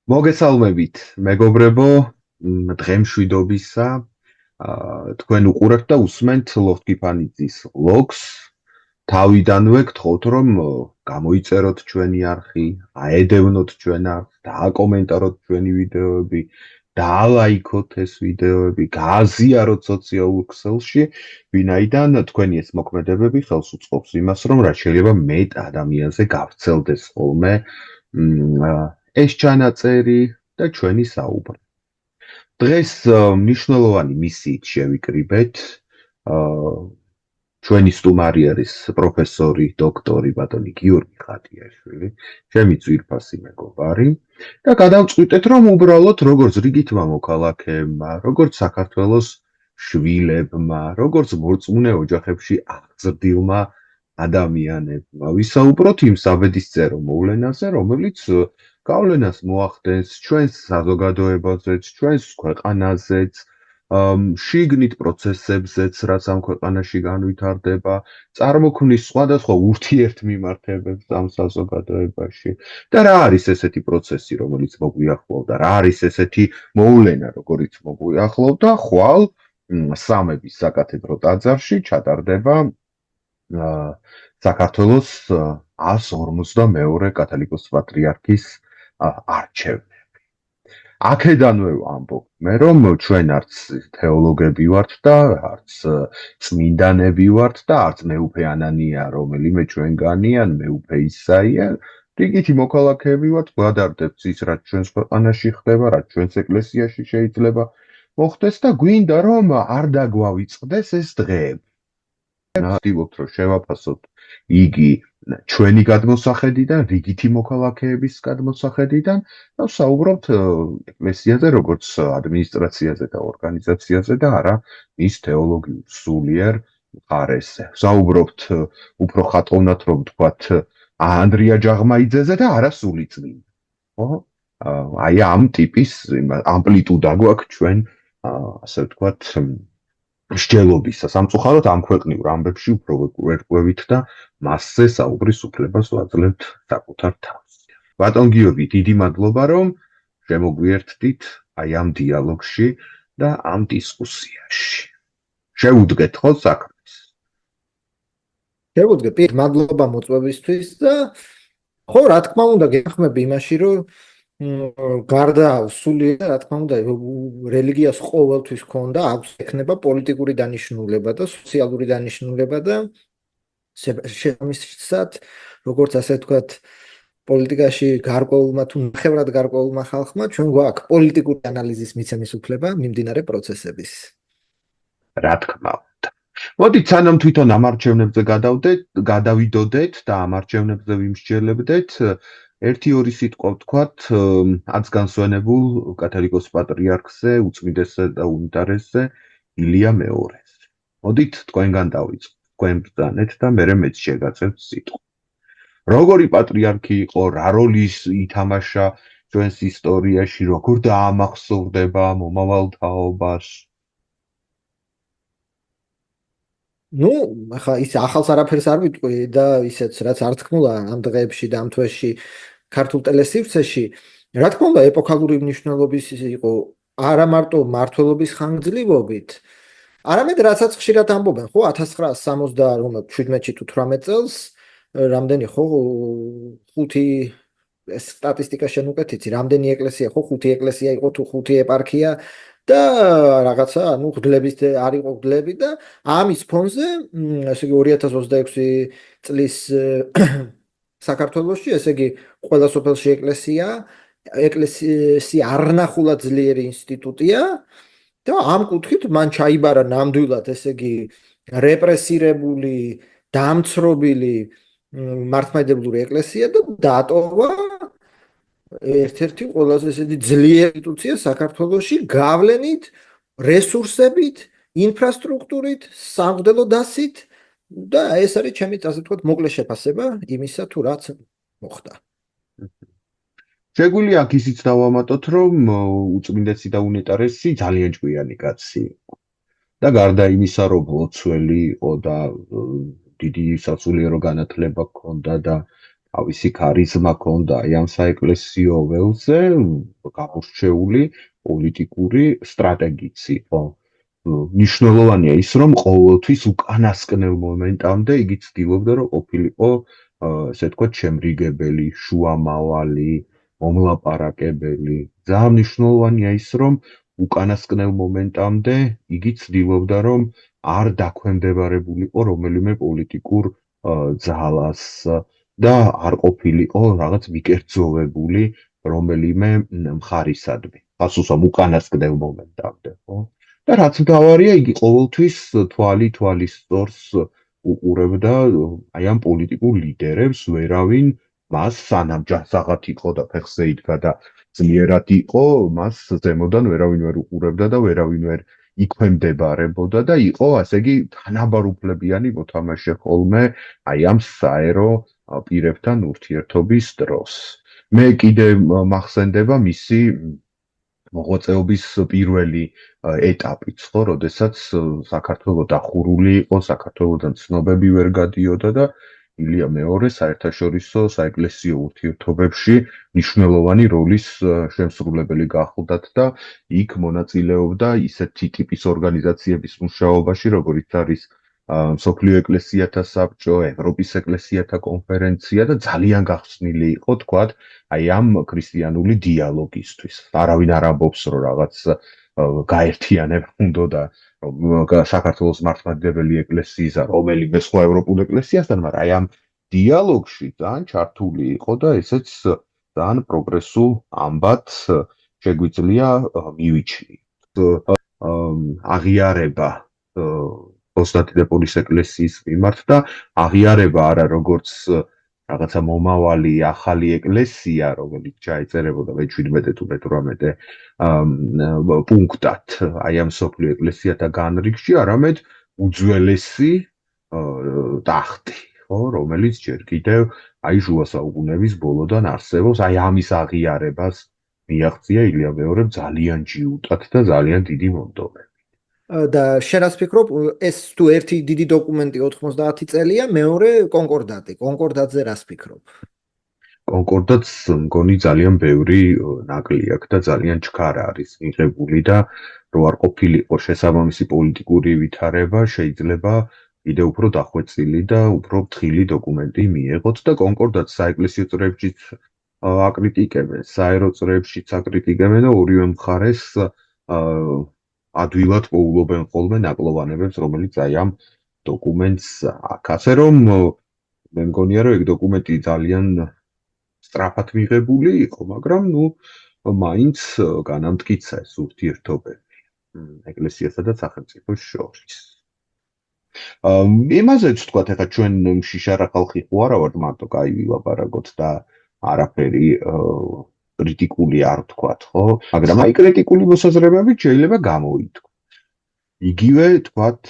მოგესალმებით, მეგობრებო, დღემშვიდობისა. თქვენ უყურებთ და უსმენთ ლოფტკიფანიძის ლოგს. თავიდანვე გთხოვთ, რომ გამოიწეროთ ჩვენი არხი, აედევნოთ ჩვენ არხს, დააკომენტაროთ ჩვენი ვიდეოები, დაალაიქოთ ეს ვიდეოები, გააზიაროთ სოციალურ ქსელში, ვინაიდან თქვენი ეს მოქმედებები ხელს უწყობს იმას, რომ რაც შეიძლება მეტ ადამიანზე გავრცელდეს ხოლმე ეს ჩანაწერი და ჩვენი საუბრი. დღეს მნიშვნელოვანი მისიით შევიკრიბეთ. ჩვენი სტუმარი არის პროფესორი, დოქტორი ბატონი გიორგი ხატიაშვილი, ჩემი ძვირფასი მეგობარი და გადავწყვიტეთ, რომ უბრალოდ როგორც რიგითმა მოქალაქეებმა, როგორც საქართველოს შვილებმა, როგორც მორწმუნე ოჯახებში აღზრდილმა ადამიანებმა ვისაუბროთ იმ საბედისწერო მოვლენაზე, რომელიც გავლენას მოახდენს ჩვენს საზოგადოებაზეც, ჩვენს ქვეყანაზეც, შიგნით პროცესებზეც, რაც ამ ქვეყანაში განვითარდება, წარმოქმნის სხვადასხვა ურთიერთმიმართებებს ამ საზოგადოებაში და რა არის ესეთი პროცესი, რომელიც მოგვიახლოვდა, რა არის ესეთი მოვლენა, როგორიც მოგვიახლოვდა, ხვალ სამების საკათედრო ტაძარში ჩატარდება საქართველოს 152 კათოლიკოს პატრიარქის არჩევნები. აქედანვე ვამბობ მე, რომ ჩვენ არც თეოლოგები ვართ და არც წმინდანები ვართ და არც მეუფე ანანია რომელიმე ჩვენგანი ან მეუფე ისაია, რიგითი მოქალაქეები ვართ, ვადარდებთ ის, რაც ჩვენს ქვეყანაში ხდება, რაც ჩვენს ეკლესიაში შეიძლება მოხდეს და გვინდა, რომ არ დაგვავიწყდეს ეს დღეები. ვთქვით, რომ შევაფასოთ იგი ჩვენი გადმოსახედიდან, რიგითი მოქალაქეების გადმოსახედიდან და საუბრობთ ეკლესიაზე, როგორც ადმინისტრაციაზე და ორგანიზაციაზე და არა მის თეოლოგიურ სულიერ მხარეზე. საუბრობთ უფრო ხატოვნად, რომ ვთქვათ, ანდრია ჯაღმაიძეზე და არა სულიწმინდა. ხო? აი ამ ტიპის ამპლიტუდა გვაქვს ჩვენ, ასე ვთქვათ, მსჯელობისა. სამწუხაროდ ამ ქვეყნიურ ამბებში უფრო ვერკვევით და მასზე საუბრის უფლებას ვაძლევთ საკუთარ თავს. ბატონ გიორგი, დიდი მადლობა, რომ შემოგვიერთდით აი ამ დიალოგში და ამ დისკუსიაში. შევუდგეთ ხო საქმეს? შევუდგეთ, მადლობა მოწვევისთვის და ხო, რა თქმა უნდა, გეხმები იმაში, რომ გარდა სულიერ, რა თქმა უნდა, რელიგიას ყოველთვის ჰქონდა, აქვს ექნება პოლიტიკური დანიშნულება და სოციალური დანიშნულება და შესაბამისად, როგორც ასე ვთქვათ, პოლიტიკაში გარკვეულმა თუ ნახევრად გარკვეულმა ხალხმა ჩვენ გვაქვს პოლიტიკური ანალიზის მიცემის უფლება მიმდინარე პროცესების. რა თქმა უნდა. მოდით სანამ თვითონ ამ არჩევნებზე გადავიდოდეთ და ამ არჩევნებზე ვიმსჯელებდეთ, ერთი-ორი სიტყვა ვთქვათ აც განსვენებულ კათოლიკოს პატრიარქზე, უწმიდესზე და უნიტარესზე, ილია მეორეზე. მოდით თქვენგან დავიწყოთ, თქვენ ბრძანეთ და მერე მეც შეგაწევთ სიტყვა. როგორი პატრიარქი იყო, რა როლი ითამაშა ჩვენს ისტორიაში, როგორ დაამახსოვრდება მომავალ თაობას? ნუ, ახლა ის ახალს არაფერს არ ვიტყვი და ისეც რაც არ თქმულა ამ დღეებში და ამ თვეში ქართულ ტელესივრცეში, რა თქმა უნდა, ეპოქალური მნიშვნელობის იყო არა მარტო მმართველობის ხანგრძლივობით, არამედ რასაც ხშირად ამბობენ, ხო, 1917 თუ 18 წელს, რამდენი ხო, 5 ეს სტატისტიკა შენუკეთიცი, რამდენი ეკლესია, ხო, 5 ეკლესია იყო თუ 5 ეპარქია და რაღაცა, ანუ ღდლებით არ იყო ღდლები და ამის ფონზე, ესე იგი 2026 წლის საქართველოში, ესე იგი ყველა სოფელში ეკლესია არნახულად ძლიერი ინსტიტუტია და ამ კუთხით მან ჩაიბარა ნამდვილად, ესე იგი რეპრესირებული, დამცრობილი მართლმადიდებლური ეკლესია და დატოვა ერთ-ერთი ყველაზე ესეთი ძლიერი ინსტიტუცია საქართველოში გავლენით, რესურსებით, ინფრასტრუქტურით, სამღვდელო დასით და ეს არის ჩემი ასე ვთქვათ მოკლე შეფასება იმისა თუ რაც მოხდა. შეგვიძლია აქ ისიც დავამატოთ, რომ უწმინდესი და უნეტარესი ძალიან ჭკვიანი კაცი იყო. და გარდა იმისა, რომ ლოცველი იყო და დიდი სასულიერო განათლება ჰქონდა და თავისი ქარიზმა ჰქონდა აი ამ საეკლესიო ველზე გამორჩეული პოლიტიკური სტრატეგიც იყო. მნიშვნელოვანია ის, რომ ყოველთვის უკანასკნელ მომენტამდე იგი ცდილობდა, რომ ყოფილიყო ესე თქვა შემრიგებელი, შუამავალი, მომლაპარაკებელი. ძალიან მნიშვნელოვანია ის, რომ უკანასკნელ მომენტამდე იგი ცდილობდა, რომ არ დაქვემდებარებულიყო რომელიმე პოლიტიკურ ძალას და არ ყოფილიყო რაღაც მიკერძოვებული რომელიმე მხარისადმი. ხასუსამ უკანასკნელ მომენტამდე, ხო? და რაც მთავარია, იგი ყოველთვის თვალის სწორს უყურებდა აი ამ პოლიტიკურ ლიდერებს, ვერავინ მას სანამ ჯანსაღად იყო და ფეხზე იდგა და ძლიერად იყო, მას ზემოდან ვერავინ ვერ უყურებდა და ვერავინ ვერ იქვემდებარებოდა და იყო, ასე იგი, თანაბარუფლებიანი მოთამაშე ხოლმე აი ამ საერო პირებთან ურთიერთობის დროს. მე კიდე მახსენდება მისი მოღვაწეობის პირველი ეტაპიც, ხო, როდესაც საქართველო დახურული იყო, საქართველოდან ცნობები ვერ გადიოდა და ილია მეორე საერთაშორისო საეკლესიო ურთიერთობებში მნიშვნელოვანი როლის შემსრულებელი გახლდათ და იქ მონაწილეობდა ისეთი ტიპის ორგანიზაციების მუშაობაში, როგორიც არის მსოფლიო ეკლესიათა საბჭო, ევროპის ეკლესიათა კონფერენცია და ძალიან გახსნილი იყო, თქვათ, აი ამ ქრისტიანული დიალოგისთვის. არავინ არ ამბობს, რომ რაღაც გაერთიანება უნდა და საქართველოს მართლმადიდებელი ეკლესიის და რომელიმე სხვა ევროპულ ეკლესიასთან, მაგრამ აი ამ დიალოგში ძალიან ჩართული იყო და ესეც ძალიან პროგრესულ ამბად შეგვიძლია მივიჩნიოთ. აღიარება კონსტანტინოპოლის ეკლესიის მიმართ და აღიარება არა როგორც რაღაცა მომავალი ახალი ეკლესია, რომელიც ჩაეწერებოდა მე-17 თუ მე-18 პუნქტად აი ამ სოფლიო ეკლესიათა განრიგში, არამედ უძველესი ტახტი, ხო, რომელიც ჯერ კიდევ აი შუა საუკუნეების ბოლოდან არსებობს, აი ამის აღიარებას მიაღწია ილია მეორემ ძალიან ჯიუტად და ძალიან დიდი მომდევნობით. და შენ რას ფიქრობ, ეს თუ ერთი დიდი დოკუმენტი 90 წელია, მეორე კონკორდატი. კონკორდატზე რას ფიქრობ? კონკორდატს მგონი ძალიან ბევრი ნაკლი აქვს და ძალიან ჩქარა არის მიღებული და რო არ ყოფილიყო შესაბამისი პოლიტიკური ვითარება, შეიძლება კიდე უფრო დახვეწილი და უფრო ფრთხილი დოკუმენტი მიეღოთ და კონკორდატს საეკლესიო წრეებშიც აკრიტიკებენ, საერო წრეებშიც აკრიტიკებენ და ორივე მხარეს ადვილად პოულობენ ხოლმე ნაკლოვანებებს, რომელიც აი ამ დოკუმენტს აქვს. ასე რომ მე მგონია, რომ ეგ დოკუმენტი ძალიან სწრაფად მიღებული იყო, მაგრამ ნუ მაინც განამტკიცა ეს ურთიერთობები ეკლესიასა და სახელმწიფოს შორის. იმაზეც თქვათ, ეხლა ჩვენ შიშარა ხალხი ხო არა ვართ, მარტო კაი ვილაპარაკოთ და არაფერი კრიტიკული არ თქვათ, ხო? მაგრამ აი კრიტიკული მოსაზრებებით შეიძლება გამოითქვათ. იგივე თქვათ,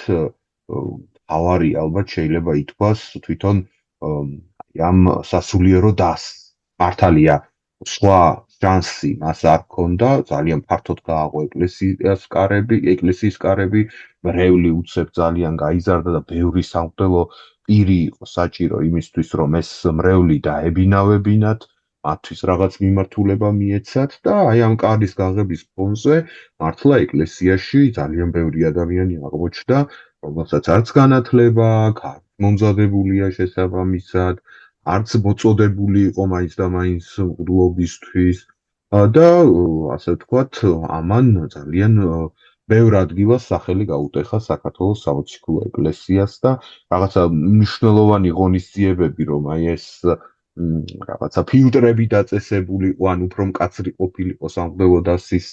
თავარი ალბათ შეიძლება ითქვას თვითონ ამ სასულიერო დასს. მართალია, სხვა შანსი მას არ ჰქონდა, ძალიან ფართოდ გააღო ეკლესიის კარები, მრევლი უცებ ძალიან გაიზარდა და ბევრი სამღვდელო პირი იყო საჭირო იმისთვის, რომ ეს მრევლი დაებინავებინათ, მათთვის რაღაც მიმართულება მიეცათ და აი ამ კარის გაღების ფონზე მართლა ეკლესიაში ძალიან ბევრი ადამიანი აღმოჩნდა, რომელსაც არც განათლება აქვს, მომზადებულია შესაბამისად, არც მოწოდებული იყო მაინც და მაინც მღვდლობისთვის და ასე ვთქვათ, ამან ძალიან ბევრ ადგილას სახელი გაუტეხა საქართველოს სამოციქულო ეკლესიას და რაღაცა მნიშვნელოვანი ღონისძიებები, რომ აი ეს რაღაცა ფილტრები დაწესებულიყო, ან უფრო მკაცრი ყოფილიყო სამღვდელო დასის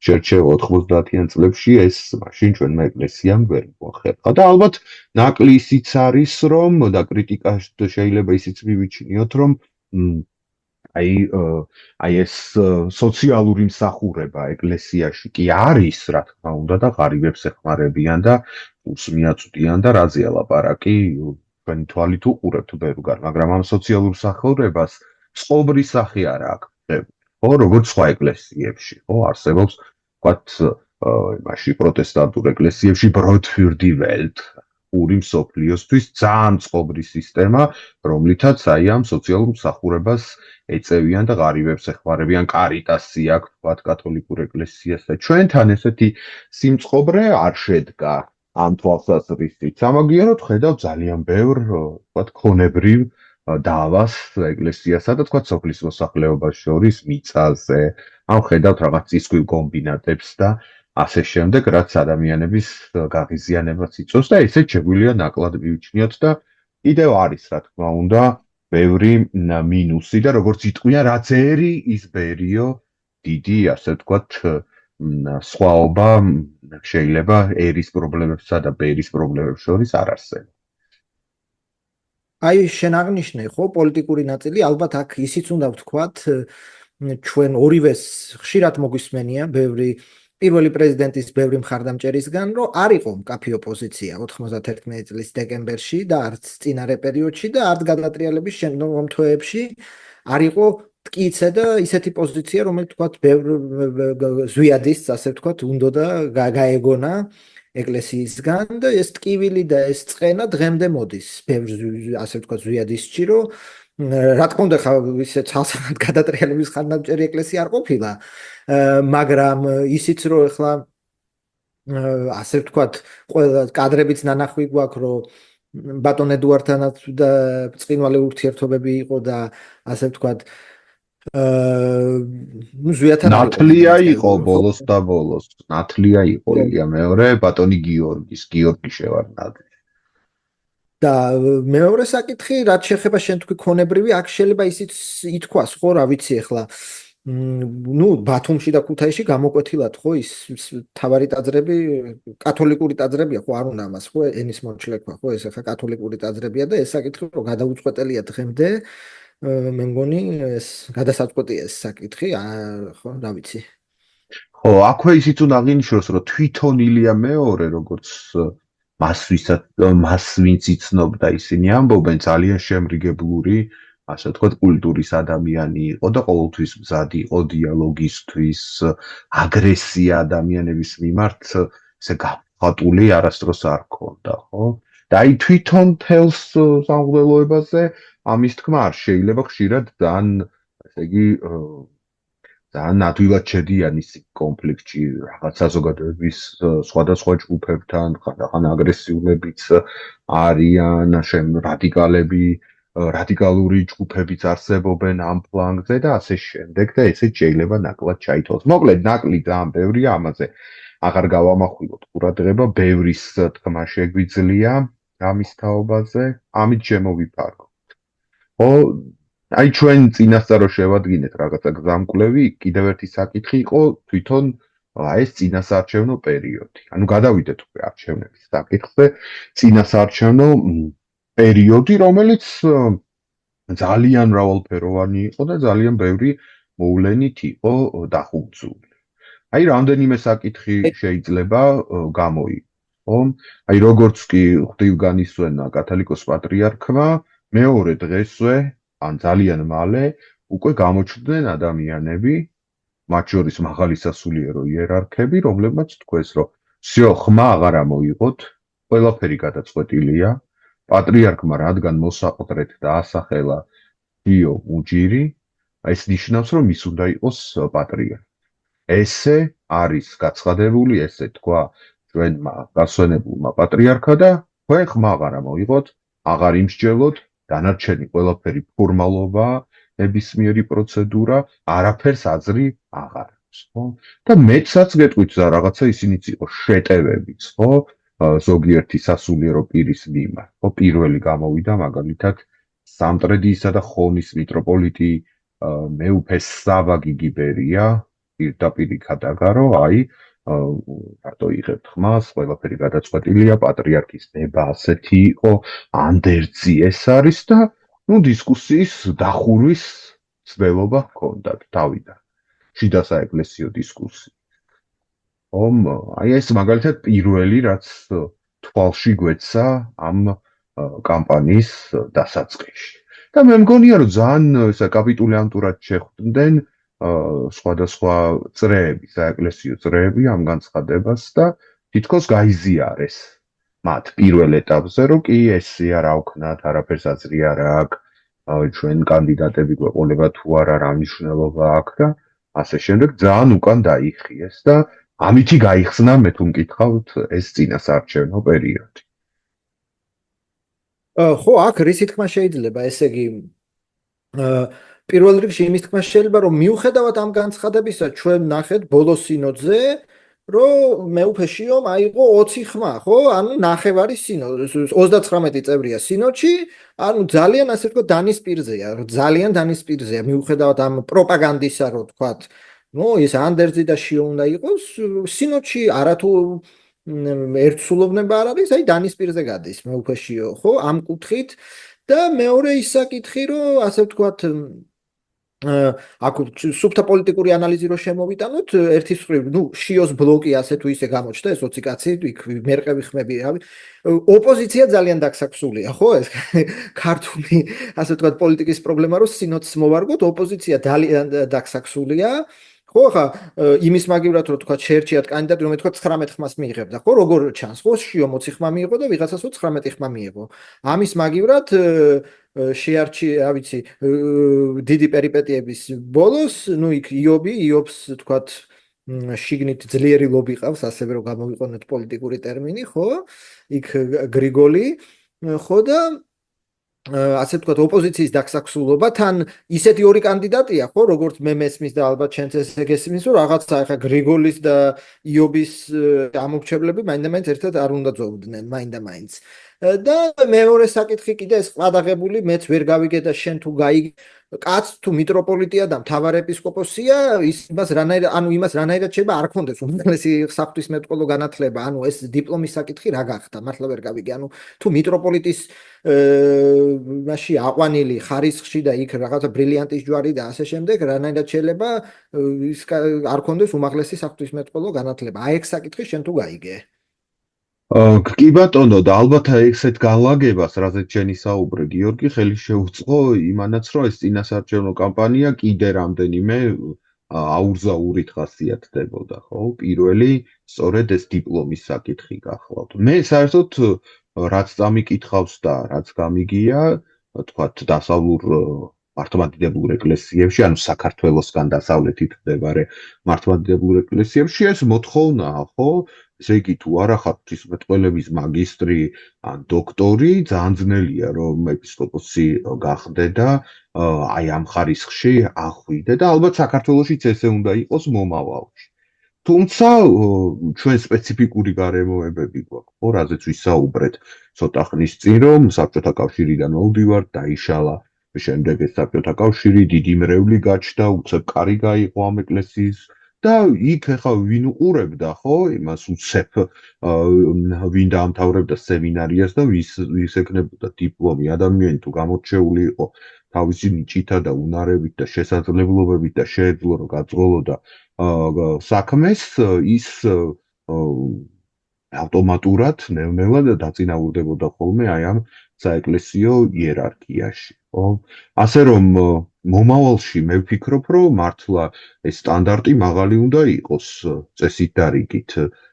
შერჩევა 90-იან წლებში, ეს მაშინ ჩვენმა ეკლესიამ ვერ მოახერხა და ალბათ ნაკლი ისიც არის, რომ და კრიტიკა შეიძლება ისიც მივიჩნიოთ, რომ აი ეს სოციალური მსახურება ეკლესიაში კი არის, რა თქმა უნდა, და ღარიბებს ეხმარებიან და უსს მიაწვდიან და რაზეა ლაპარაკი, თქვენი თვალით უყურებთ ბევრგან, მაგრამ ამ სოციალურ მსახურებას წყობრის სახე არ აქვს, ხო, როგორც სხვა ეკლესიებში, ხო, არსებობს, ვთქვათ, იმაში პროტესტანტურ ეკლესიებში Brot für die Welt ორი მსოფლიოსთვის ძალიან წყობრი სისტემა, რომლითაც აი ამ სოციალურ მსახურებას ეწევიან და ღარიბებს ეხმარებიან, კარიტასი აქვს თქვათ კათოლიკურ ეკლესიას და ჩვენთან ესეთი სიმწყობრე არ შედგა ამ თვალსაზრისით. სამაგიეროდ ხედავ ძალიან ბევრ თქვათ ქონებრივ დავას ეკლესიასა და თქვათ სოფლის მოსახლეობას შორის მიწაზე. ამ ხედავთ რაღაც წისქვილ კომბინატებს და ასე შემდეგ, რაც ადამიანების გაღიზიანებას იწვევს და ესეც შეგვიძლია ნაკლად მივიჩნიოთ და კიდევ არის, რა თქმა უნდა, ბევრი მინუსი და როგორც იტყვიან, რაც ერი ის ბერიო, დიდი, ასე ვთქვათ, სხვაობა შეიძლება ერის პრობლემებსა და ბერის პრობლემებს შორის არ არსებობს. აი შენ აღნიშნე ხო პოლიტიკური ნაწილი, ალბათ აქ ისიც უნდა ვთქვათ, ჩვენ ორივეს ხშირად მოგვისმენია ბევრი პირველი პრეზიდენტის ბევრი მხარდამჭერისგან, რომ არ იყო მკაფიო პოზიცია 91 წლის დეკემბერში და არც წინარე პერიოდში და არც გადატრიალების შემდგომ თვეებში არ იყო მტკიცე და ისეთი პოზიცია, რომელიც თქვათ ბევრ ზვიადის, ასე ვთქვათ, უნდა გაეგონა ეკლესიისგან და ეს ტკივილი და ეს წყენა დღემდე მოდის ბევრ ასე ვთქვათ ზვიადისში, რომ რა თქმა უნდა ხა ისე ცალსახად გადატრიალების ხარდამჭერი ეკლესია არ ყოფილა, მაგრამ ისიც რომ ეხლა ასე ვთქვათ ყველა კადრებიც ნანახვი გვაქვს, რომ ბატონ ედუარდთანაც და ბრწყინვალე ურთიერთობები იყო და ასე ვთქვათ ზვიათან ნათლია იყო ბოლოს და ბოლოს. ნათლია იყო ილია მეორე ბატონი გიორგი შევარდნაძე. და მეორე საკითხი, რაც შეეხება შენ თქვი ქონებრივი, აქ შეიძლება ისიც ითქვას, ხო, რა ვიცი ახლა. ბათუმში და ქუთაისში გამოკვეთილად ხო ის თავარი ტაძრები, კათოლიკური ტაძრებია, ხო არ უნდა ამას, ხო, ენის მოჩლექვა, ხო, ეს ახლა კათოლიკური ტაძრებია და ეს საკითხი რომ გადაუწყვეტელია დღემდე, მე მგონი ეს გადასაწყვეტია ეს საკითხი, ხო, რა ვიცი. ხო, აქვე ისიც უნდა აღინიშნოს, რომ თვითონ ილია მეორე, როგორც მას ვინც იცნობდა ისინი ამბობენ ძალიან შემრიგებლური, ასე ვთქვათ, კულტურის ადამიანი იყო და ყოველთვის მზად იყო დიალოგისთვის, აგრესია ადამიანების მიმართ, ესე გაფხატული არასდროს არ ქონდა, ხო? და აი თვითონ თელს სამღვდელოებაზე ამის თქმა არ შეიძლება ხშირად ძალიან, ესე იგი, ძალიან ადვილად შედიან ის კონფლიქტში რაღაც საზოგადოების სხვადასხვა ჯგუფებთან, ხანდახან აგრესიულებიც არიან, რადიკალები, რადიკალური ჯგუფებიც არსებობენ ამ ფლანგზე და ასე შემდეგ და ესეც შეიძლება ნაკლად ჩაითვალოს. მოკლედ, ნაკლი ძალიან ბევრია ამაზე. აღარ გავამახვილოთ ყურადღება, ბევრის თქმა შეგვიძლია ამის თაობაზე, ამით შემოვიფარგოთ. ხო, აი ჩვენ წინასწარ შევადგინეთ რაღაცა გზამკვლევი, კიდევ ერთი საკითხი იყო თვითონ ეს წინასაარჩევნო პერიოდი. ანუ გადავიდეთ უკვე არჩევნების საკითხზე, წინასაარჩევნო პერიოდი, რომელიც ძალიან მრავალფეროვანი იყო და ძალიან ბევრი მოვლენით იყო დახუცული. აი რამდენიმე საკითხი შეიძლება გამოიყო, ხო? აი როგორც კი ღვთივ განისვენა კათოლიკოს პატრიარქმა, მეორე დღესვე ან ძალიან მალე უკვე გამოჩნდნენ ადამიანები, მათ შორის მაღალი სასულიერო იერარქები, რომლებმაც თქვეს, რომ всё, ხმა აღარ ამოიღოთ, ყველაფერი გადაწყვეტილია, პატრიარქმა რადგან მოსაყდრეთ დაასახელა დიო უჯირი, ეს ნიშნავს, რომ ის უნდა იყოს პატრიარქი. ესე არის გაცხადებული, ესე თქვა ჩვენმა გასვენებულმა პატრიარქა და თქვენ ხმა აღარ ამოიღოთ, აღარ იმსჯელოთ, დანარჩენი ყველაფერი ფორმალობა, ნებისმიერი პროცედურა, არაფერს აზრი აღარ აქვს, ხო? და მეცაც გეტყვით და რაღაცა ისინიც იყო შეტევებიც, ხო? ზოგიერთი სასულიერო პირის მიმართ, ხო? პირველი გამოვიდა მაგალითად სამტრედიისა და ხონის მიტროპოლიტი მეუფე სავაგი გიბერია, პირდაპირ ქადაგარო, აი რატო იღებთ ხმას, ყველაფერი გადაწყვეტილია, პატრიარქის ნება ასეთი იყო, ანდერძი ეს არის და დისკუსიის დახურვის ცდილობა ჰქონდათ თავიდან. შიდა საეკლესიო დისკუსია. აი ეს მაგალითად პირველი რაც თვალში გვეცა ამ კამპანიის დასაწყისში. და მე მგონია რომ ძალიან ესა კაპიტულიანტურად შეხვდნენ სხვადასხვა წრეები, საეკლესიო წრეები ამ განცხადებას და თითქოს გაიზიარეს მათ პირველ ეტაპზე, რომ კი ესია რა ვქნათ, არაფერს აზრი არ აქვს, ჩვენ კანდიდატები გვეყოლება თუ არა, რა მნიშვნელობა აქვს და ასე შემდეგ ძალიან უკან დაიხიეს და ამითი გაიხსნა მე თუ მკითხავთ ეს წინასაარჩევნო პერიოდი. ხო, აქ რისი თქმა შეიძლება, ესე იგი პირველ რიგში იმის თქმა შეიძლება, რომ მიუხედავად ამ განცხადებისა, ჩვენ ნახეთ ბოლო სინოდზე, რომ მეუფეშიო აიღო 20 ხმა, ხო? ანუ ნახევარი სინოდი, 39 წევრია სინოდში, ანუ ძალიან ასე ვთქვათ დანის პირზეა, ძალიან დანის პირზეა, მიუხედავად ამ პროპაგანდისა, რომ ვთქვათ, ის ანდერძი და შიო უნდა იყოს, სინოდში არათუ ერთსულოვნება არ არის, აი დანის პირზე გადის მეუფეშიო, ხო? ამ კუთხით და მეორე ის საკითხი, რომ ასე ვთქვათ აქ სუფთა პოლიტიკური ანალიზი რო შემოვიტანოთ, ერთის მხრივ, შიოს ბლოკი ასე თუ ისე გამოჩნდა, ეს 20 კაცი, იქ მერყევი ხმები, ოპოზიცია ძალიან დაქსაქსულია, ხო, ეს ქართული, ასე ვთქვათ, პოლიტიკის პრობლემა, რომ სინოდს მოვარგოთ, ოპოზიცია ძალიან დაქსაქსულია. ხო, ხა იმის მაგივრად რომ თქვა შეერჩიათ კანდიდატი, რომ თქვა 19 ხმას მიიღებდა, ხო, როგორ ჩანს, ხო, შიო 20 ხმა მიიღო და ვიღაცას 19 ხმა მიიღო. ამის მაგივრად შეარჩია, რა ვიცი, დიდი პერიპეტიების ბოლოს, იქ იობს, თქვათ, შიგნით ძლიერი ლობი ყავს, ასევე რომ გამოვიყენოთ პოლიტიკური ტერმინი, ხო? იქ გრიგოლი, ხო და ასე ვთქვათ, ოპოზიციის დაქსაქსულობა, თან ისეთი ორი კანდიდატია, ხო, როგორც მე მესმის და ალბათ ჩვენც ესე გესმის, რომ რაღაცა ახლა გრიგოლის და იობის ამორჩევლები მაინდა-მაინც ერთად არ უნდა ძოვდნენ, მაინდა-მაინც. და მეორე საკითხი კიდე ეს ყადაღებული, მეც ვერ გავიგე და შენ თუ გაიგე, კაც თუ მიტროპოლიტია და მთავარ ეპისკოპოსია, იმას რანაირად შეიძლება არ ქონდეს უმაღლესი საღვთისმეტყველო განათლება, ანუ ეს დიპლომის საკითხი რა გახდა, მართლა ვერ გავიგე, ანუ თუ მიტროპოლიტის მაშინ აყვანილი ხარისხში და იქ რაღაცა ბრილიანტის ჯვარი და ასე შემდეგ, რანაირად შეიძლება ის არ ქონდეს უმაღლესი საღვთისმეტყველო განათლება. აი ეს საკითხი შენ თუ გაიგე. კი ბატონო და ალბათ ესეთ განლაგებას, რაზეც შენი საუბრე, გიორგი, ხელი შეუწყო იმანაც, რომ ეს წინასაარჩევნო კამპანია კიდე რამდენიმე აურზაურით ხასიათდებოდა, ხო? პირველი, სწორედ ეს დიპლომის საკითხი გახლავთ. მე საერთოდ რაც წამიკითხავს და რაც გამიგია, თქვათ, დასავლურ მართლმადიდებლურ ეკლესიებში, ანუ საქართველოსგან დასავლეთით მდებარე მართლმადიდებლურ ეკლესიებში ეს მოთხოვნაა, ხო? ესე იგი, თუ არა ხარ ღვთისმეტყველების მაგისტრი ან დოქტორი, ძალიან ძნელია, რომ ეპისკოპოსი გახდე და აი ამ ხარისხში ახვიდე და ალბათ საქართველოშიც ესე უნდა იყოს მომავალში. თუმცა ჩვენ სპეციფიკური გარემოებები გვაქვს, ხო, რაზეც ვისაუბრეთ ცოტა ხნის წინ, რომ საბჭოთა კავშირიდან მოვდივართ, დაიშალა შემდეგ ეს საბჭოთა კავშირი, დიდი მრევლი გაჩნდა, უცებ კარი გაიყო ამ ეკლესიის და იქ ახლა ვინ უყურებდა, ხო, იმას უცებ ვინ დაამთავრებდა სემინარიას და ვის ეკნებოდა დიპლომი, ადამიანი თუ გამორჩეული იყო თავისი ნიჭითა და უნარებით და შესაძლებლობებით და შეეძლო რომ გაწყოლოდა საქმეს, ის ავტომატურად ნელ-ნელა დაწინაურდებოდა ხოლმე აი ამ საეკლესიო იერარქიაში, ხო? ასე რომ მომავალში მე ვფიქრობ, რომ მართლა ეს სტანდარტი მაღალი უნდა იყოს წესით და რიგით.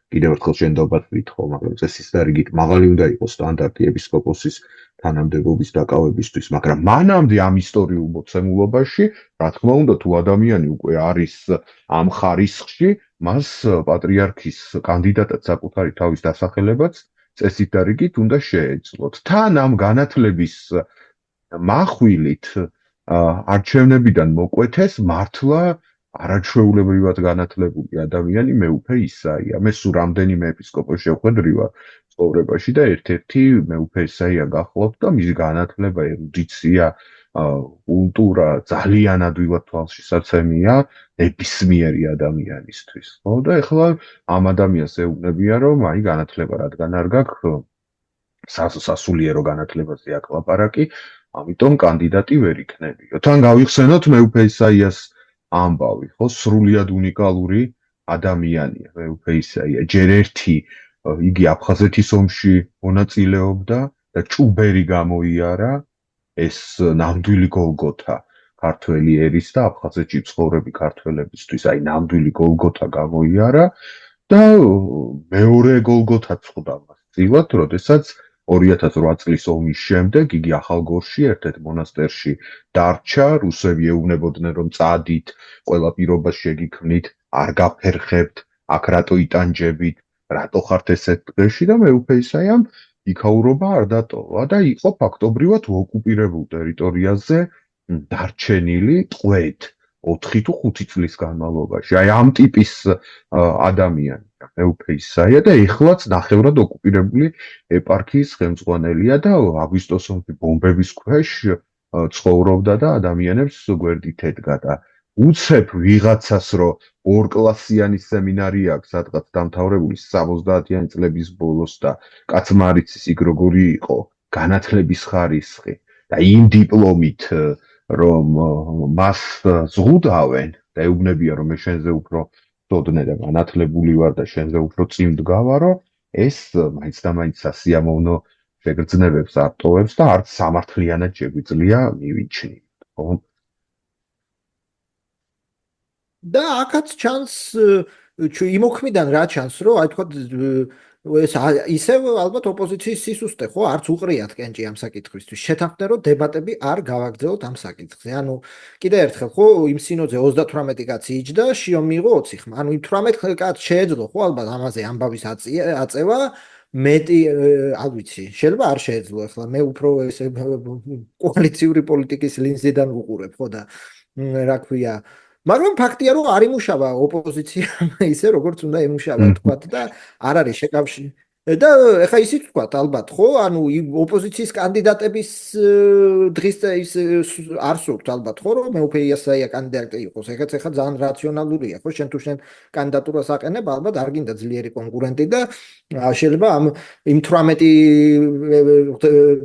კიდევ ერთხელ შენდობად ვითხოვ, მაგრამ წესით და რიგით მაღალი უნდა იყოს სტანდარტი ეპისკოპოსის თანამდებობის დაკავებისთვის, მაგრამ მანამდე ამ ისტორიულ მოცემულობაში, რა თქმა უნდა, თუ ადამიანი უკვე არის ამ ხარისხში, მას პატრიარქის კანდიდატად საკუთარი თავის დასახელებაც წესით და რიგით უნდა შეეძლოთ. თან ამ განათლების מחვილით არჩევნებიდან მოკვეთეს მართლა არაჩვეულებრივად განათლებული ადამიანი მეუფე ისაია. მე სულ რამდენიმე ეპისკოპოსს შევხვედრივარ ცხოვრებაში და ერთ-ერთი მეუფე ისაია გახლავთ და მისი განათლება, ერუდიცია, კულტურა ძალიან ადვილად თვალშისაცემია ნებისმიერი ადამიანისთვის. ხო და ეხლა ამ ადამიანს ეუბნებია, რომ აი განათლება რადგან არ გაქვს, სასულიერო განათლებაზე აქვს ლაპარაკი, ამიტომ კანდიდატი ვერ იქნებიო. თან გავიხსენოთ მეუფე ისაიას ამბავი, ხო, სრულიად უნიკალური ადამიანია მეუფე ისაია. ჯერ ერთი იგი აფხაზეთის ომში მონაწილეობდა და ჭუბერი გამოიარა, ეს ნამდვილი გოლგოთა. ქართველი ერის და აფხაზეთში მცხოვრები ქართველებისთვის, აი ნამდვილი გოლგოთა გამოიარა და მეორე გოლგოთაც ხვდა მას წილად, როდესაც 2008 წლის ომის შემდეგ იგი ახალგორში ერთ-ერთ მონასტერში დარჩა, რუსები ეუბნებოდნენ რომ წადით, ყველა პირობას შეგიქმნით, არ გაფერხებთ, აქ რატო იტანჯებით, რატო ხართ ესეთ დღეში და მეუფე ისაიამ იქაურობა არ დატოვა და იყო ფაქტობრივად ოკუპირებულ ტერიტორიაზე დარჩენილი ტყვედ 4 თუ 5 წლის განმავლობაში. აი ამ ტიპის ადამიანია მეუფე ისაია და ეხლაც ნახევრად ოკუპირებული ეპარქიის ხელმძღვანელია და აგვისტოს ომის ბომბების ქვეშ ცხოვრობდა და ადამიანებს გვერდით ედგა და უცებ ვიღაცას რომ ორკლასიანი სემინარია აქვს სადღაც დამთავრებული 70-იანი წლების ბოლოს და კაცმა არ იცის იქ როგორი იყო განათლების ხარისხი და იმ დიპლომით რომ მას ზღუდავენ და ეუბნებიან რომ მე შენზე უფრო დოდნე და განათლებული ვარ და შენზე უფრო წინ მდგავარო ეს მაინც და მაინც სასიამოვნო შეგრძნებებს არ ტოვებს და არც სამართლიანად შეგვიძლია მივიჩნიოთ, ხო? და აქაც ჩანს იმოქმიდან რა ჩანს რომ აი თქვა ეს ისევ ალბათ ოპოზიციის სისუსტე ხო არც უყრიათ კენჭი ამ საკითხისთვის შეთანხმდნენ რომ დებატები არ გავაგრძელოთ ამ საკითხზე ანუ კიდე ერთხელ ხო იმ სინოდზე 38 კაცი იჯდა შიო მიიღო 20 ხმა ანუ იმ 18 კაცს შეეძლო ხო ალბათ ამაზე ამბავის აწევა მეტი არ ვიცი შეიძლება არ შეეძლო ახლა მე უფრო ეს კოალიციური პოლიტიკის ლინზიდან ვუყურებ ხო და რა ქვია მაგრამ ფაქტია რომ არ იმუშავა ოპოზიცია ისე როგორც უნდა იმუშავა თქვათ და არ არის შეკავშირი და ეხა ისიც თქვათ ალბათ ხო ანუ ოპოზიციის კანდიდატების დღის ის არ სურთ ალბათ ხო რომ მეუფე ისაია კანდიდატი იყოს ეხაც ეხა ძალიან რაციონალურია ხო შენ თუ შენ კანდიდატურას აყენებ ალბათ არ გინდა ძლიერი კონკურენტი და შეიძლება ამ იმ 18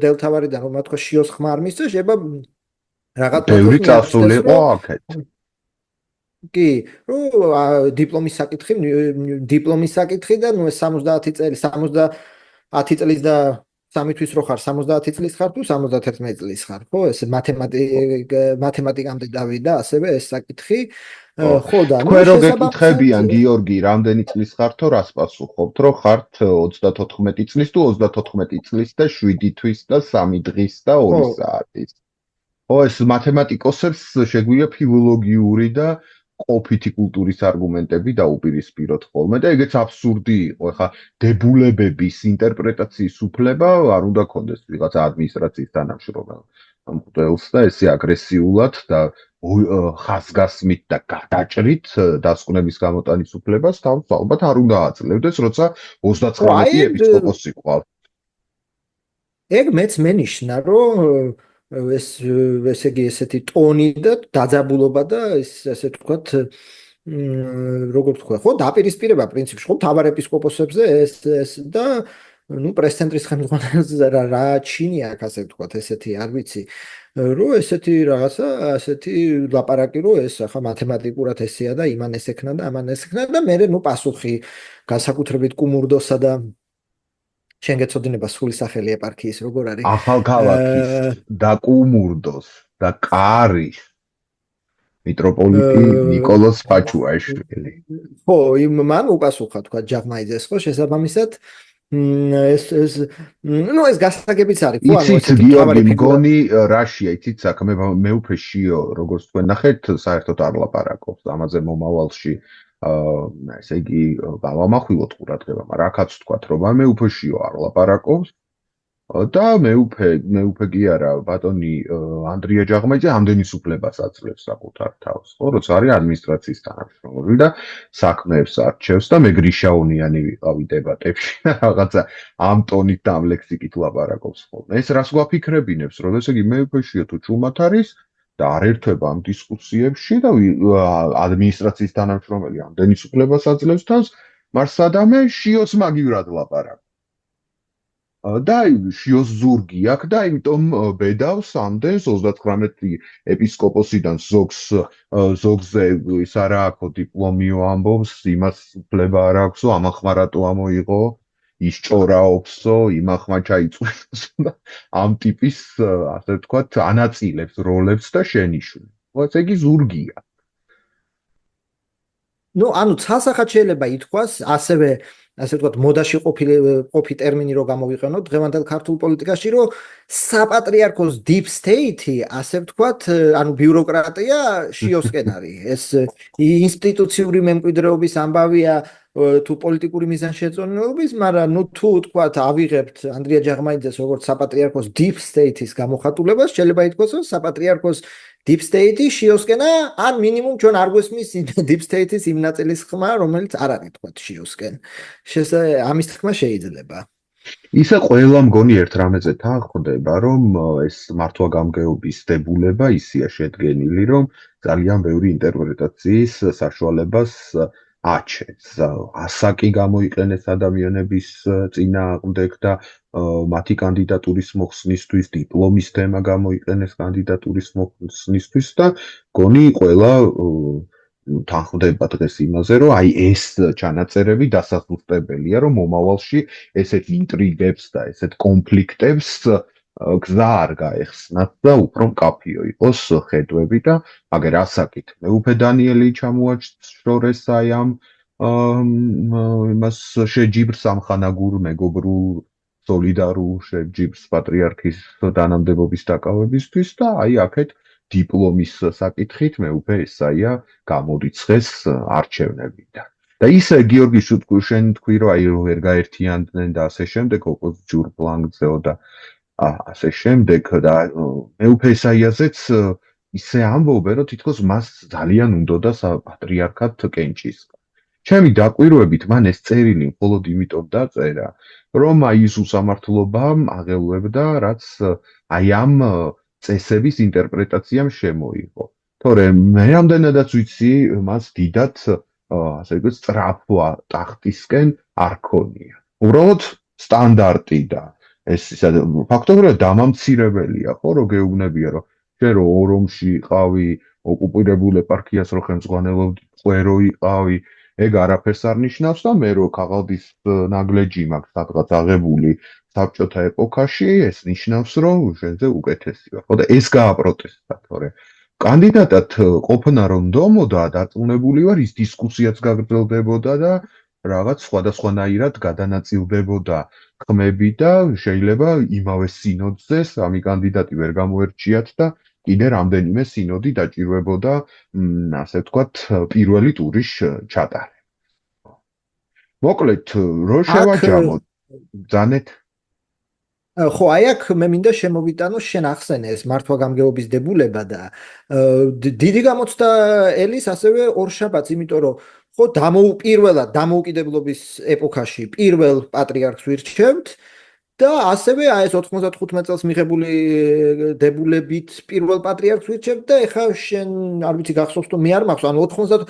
დელტავარიდან რომ თქვა შიოს ხმა არ მისცეს შეიძლება რაღაც ბევრი წასულიყო აქეთ კი, რომ დიპლომის საკითხი და ნუ 70 წელი, 70 წლის და 3 თვის რო ხარ, 70 წლის ხარ თუ 71 წლის ხარ, ხო? ეს მათემატიკამდე დავიდა, ასევე ეს საკითხი. ხო და ნუ თქვენ რო გეკითხებიან გიორგი, რამდენი წლის ხართო, რას პასუხობთ, რომ ხართ 34 წლის თუ 34 წლის და 7 თვის და 3 დღის და 2 საათის. ხო, ეს მათემატიკოსებს შეგვიძლია ფილოლოგიური და ყოფითი კულტურის არგუმენტები დაუპირისპიროთ ხოლმე და ეგეც აბსურდი იყო. ეხლა დებულებების ინტერპრეტაციის უფლება არ უნდა კონდეს ვიღაცა ადმინისტრაციის თანამშრომელ მღვდელს და ესე აგრესიულად და ხაზგასმით და გადაჭრით დასკვნების გამოტანის უფლებას თავს ალბათ არ უნდა აძლევდეს, როცა 39 ეპისკოპოსი ყავს. ეგ მეც მენიშნა, რომ ესე იგი ესეთი ტონი და დაძაბულობა და ესე თქვათ როგორ თქვა ხო დაპირისპირება პრინციპში ხო მთავარ ეპისკოპოსებზე ეს და ნუ პრეს-ცენტრის ხელმძღვანელზე რა ჩინია აქ ასე ვთქვათ ესეთი არ ვიცი რომ ესეთი რაღაცა ასეთი ლაპარაკი რომ ეს ახლა მათემატიკურად ესეა და იმან ესექნა და ამან ესექნა და მე ნუ პასუხი განსაკუთრებით კუმურდოსა და შენ გეცოდინება სული სახელი ეპარქიის როგორ არის ახალქალაქის და კუმურდოს და კარის მიტროპოლიტი ნიკოლოზ ფაჩუაშვილი ხო მან უპასუხა თქვა ჯაღმაიძეს ხო შესაბამისად ეს ნუ ეს გასაგებიც არის ხო ანუ ესეთი გიორგი მგონი რაშია იცით საქმე მეუფეშიო როგორც თქვენ ნახეთ საერთოდ არ ლაპარაკობს ამაზე მომავალში ესე იგი გავამახვილოთ ყურადღება მაგრამ რაკაც ვთქვათ რომ მეუფეშიო არ ლაპარაკობს და მეუფე კი არა ბატონი ანდრია ჯაღმაიძე ამდენის უფლებას აძლევს საკუთარ თავს ხო როცა არის ადმინისტრაციის თანამშრომელი და საქმეებს არჩევს და მე გრიშაუნიანი ვიყავი დებატებში რაღაცა ამ ტონით და ამ ლექსიკით ლაპარაკობს ხოლმე ეს რას გვაფიქრებინებს რომ ესე იგი მეუფეშიო თუ ჩუმად არის და არ ერთვება ამ დისკუსიებში და ადმინისტრაციის თანამშრომელი ამდენის უფლებას აძლევს თავს მაგრამ სადამე შიოს მაგივრად ლაპარაკობს და შიოს ზურგი აქვს და იმიტომ ბედავს ამდენს 39 ეპისკოპოსიდან ზოგზე ის არა აქვს დიპლომიო ამბობს იმას უფლება არ აქვს ამახმარატო ამოიღო ის ჭორაობსო იმახმა ჩაიწვევს ამ ტიპის ასე ვთქვათ ანაწილებს როლებს და შენიშვნებს ეს იგი ზურგია. ну, ანუ ცალსახად შეიძლება ითქვას, ასევე ასე ვთქვათ, მოდაში ყოფი ტერმინი რო გამოვიყენოთ დღევანდელ ქართულ პოლიტიკაში, რომ საპატრიარქოს deep state-ი, ასე ვთქვათ, ანუ ბიუროკრატია შიოსკენ არის. ეს ინსტიტუციური მემკვიდრეობის ამბავია თუ პოლიტიკური მიზანშეწონილობის, მაგრამ ნუ თუ ვთქვათ, ავიღებთ ანდრია ჯაღმაიძეს როგორც საპატრიარქოს deep state-ის გამოხატულებას, შეიძლება ითქვას, რომ საპატრიარქოს deep state-ი შიოსკენა, ან მინიმუმ ჩვენ არ გვესმის deep state-ის იმ ნაწილის ხმა, რომელიც არ არის თქვათ შიოსკენ. ამის თქმა შეიძლება. ისე ყველა მგონი ერთ რამეზე თანხმდება, რომ ეს მართვა-გამგეობის დებულება ისია შედგენილი, რომ ძალიან ბევრი ინტერპრეტაციის საშუალებას აჩენს. ასაკი გამოიყენეს ადამიანების წინააღმდეგ და მათი კანდიდატურის მოხსნისთვის, დიპლომის თემა გამოიყენეს კანდიდატურის მოხსნისთვის და გონი ყველა თანხმდება დღეს იმაზე, რომ აი ეს ჩანაწერები დასასუსტებელია, რომ მომავალში ესეთ ინტრიგებს და ესეთ კონფლიქტებს გზა არ გაეხსნათ და უფრო მკაფიო იყოს ხედვები და მაგერ ასაკით მეუფე დანიელი ჩამოაშორეს აი ამ იმას შეჯიბრს ამხანაგურ მეგობრულ სოლიდარულ შეჯიბრს პატრიარქის დანამდებობის დაკავებისთვის და აი აქეთ დიპლომის საკითხით მეუფე ესაია გამორიცხეს არჩევნებიდან. და ისე გიორგი შუტკუშენ თქვი რომ აი ვერ გაერთიანდნენ და ასე შემდეგ ოპოზიციურ ფლანგზეო და ასე შემდეგ და მეუფე ესაიაზეც ისე ამბობენ რომ თითქოს მას ძალიან უნდოდა საპატრიარქად კენჭისყრა. ჩემი დაკვირვებით მან ეს წერილი მხოლოდ იმიტომ დაწერა რომ აი ის უსამართლობა აღელვებდა რაც აი ამ წესების ინტერპრეტაციამ შემოიღო. თორემ მე რამდენადაც ვიცი, მას დიდად ასე ვთქვათ, სწრაფვა ტახტისკენ არ ქონია. უბრალოდ სტანდარტი და ეს ფაქტობრივად დამამცირებელია, ხო, რომ გეუბნებია, რომ შენ რო ორომში იყავი, ოკუპირებულ ეპარქიას რო ხელმძღვანელობდი, ყვერო იყავი, ეგ არაფერს არ ნიშნავს და მე რო ქაღალდის ნაგლეჯი მაქვს სადღაც აღებული საბჭოთა ეპოქაში, ეს ნიშნავს, რომ შენზე უკეთესი ვარ. ხო და ეს გააპროტესტა, თორე კანდიდატად ყოფნა რომ დომოდა, დარწმუნებული ვარ, ის დისკუსიაც გაგრძელდებოდა და რაღაც სხვადასხვანაირად გადანაწილდებოდა ხმები და შეიძლება იმავე სინოდზე სამი კანდიდატი ვერ გამოერჩიათ და კიდე რამდენიმე სინოდი დაჭირვებოდა, ასე ვთქვათ, პირველი ტურის ჩატარება. მოკლედ, რო შევაჯამოთ, ბრძანეთ ხო, აი აქ მე მინდა შემოვიტანო შენ ახსენე ეს მართვა-გამგეობის დებულება და დიდი გამოცდა ელის ასევე ორშაბათს, იმიტომ რომ ხო პირველად დამოუკიდებლობის ეპოქაში პირველ პატრიარქს ვირჩევთ და ასევე აი ეს 95 წელს მიღებული დებულებით პირველ პატრიარქს ვირჩევთ და ეხლა შენ არ ვიცი გახსოვს თუ მე არ მაქვს, ანუ 90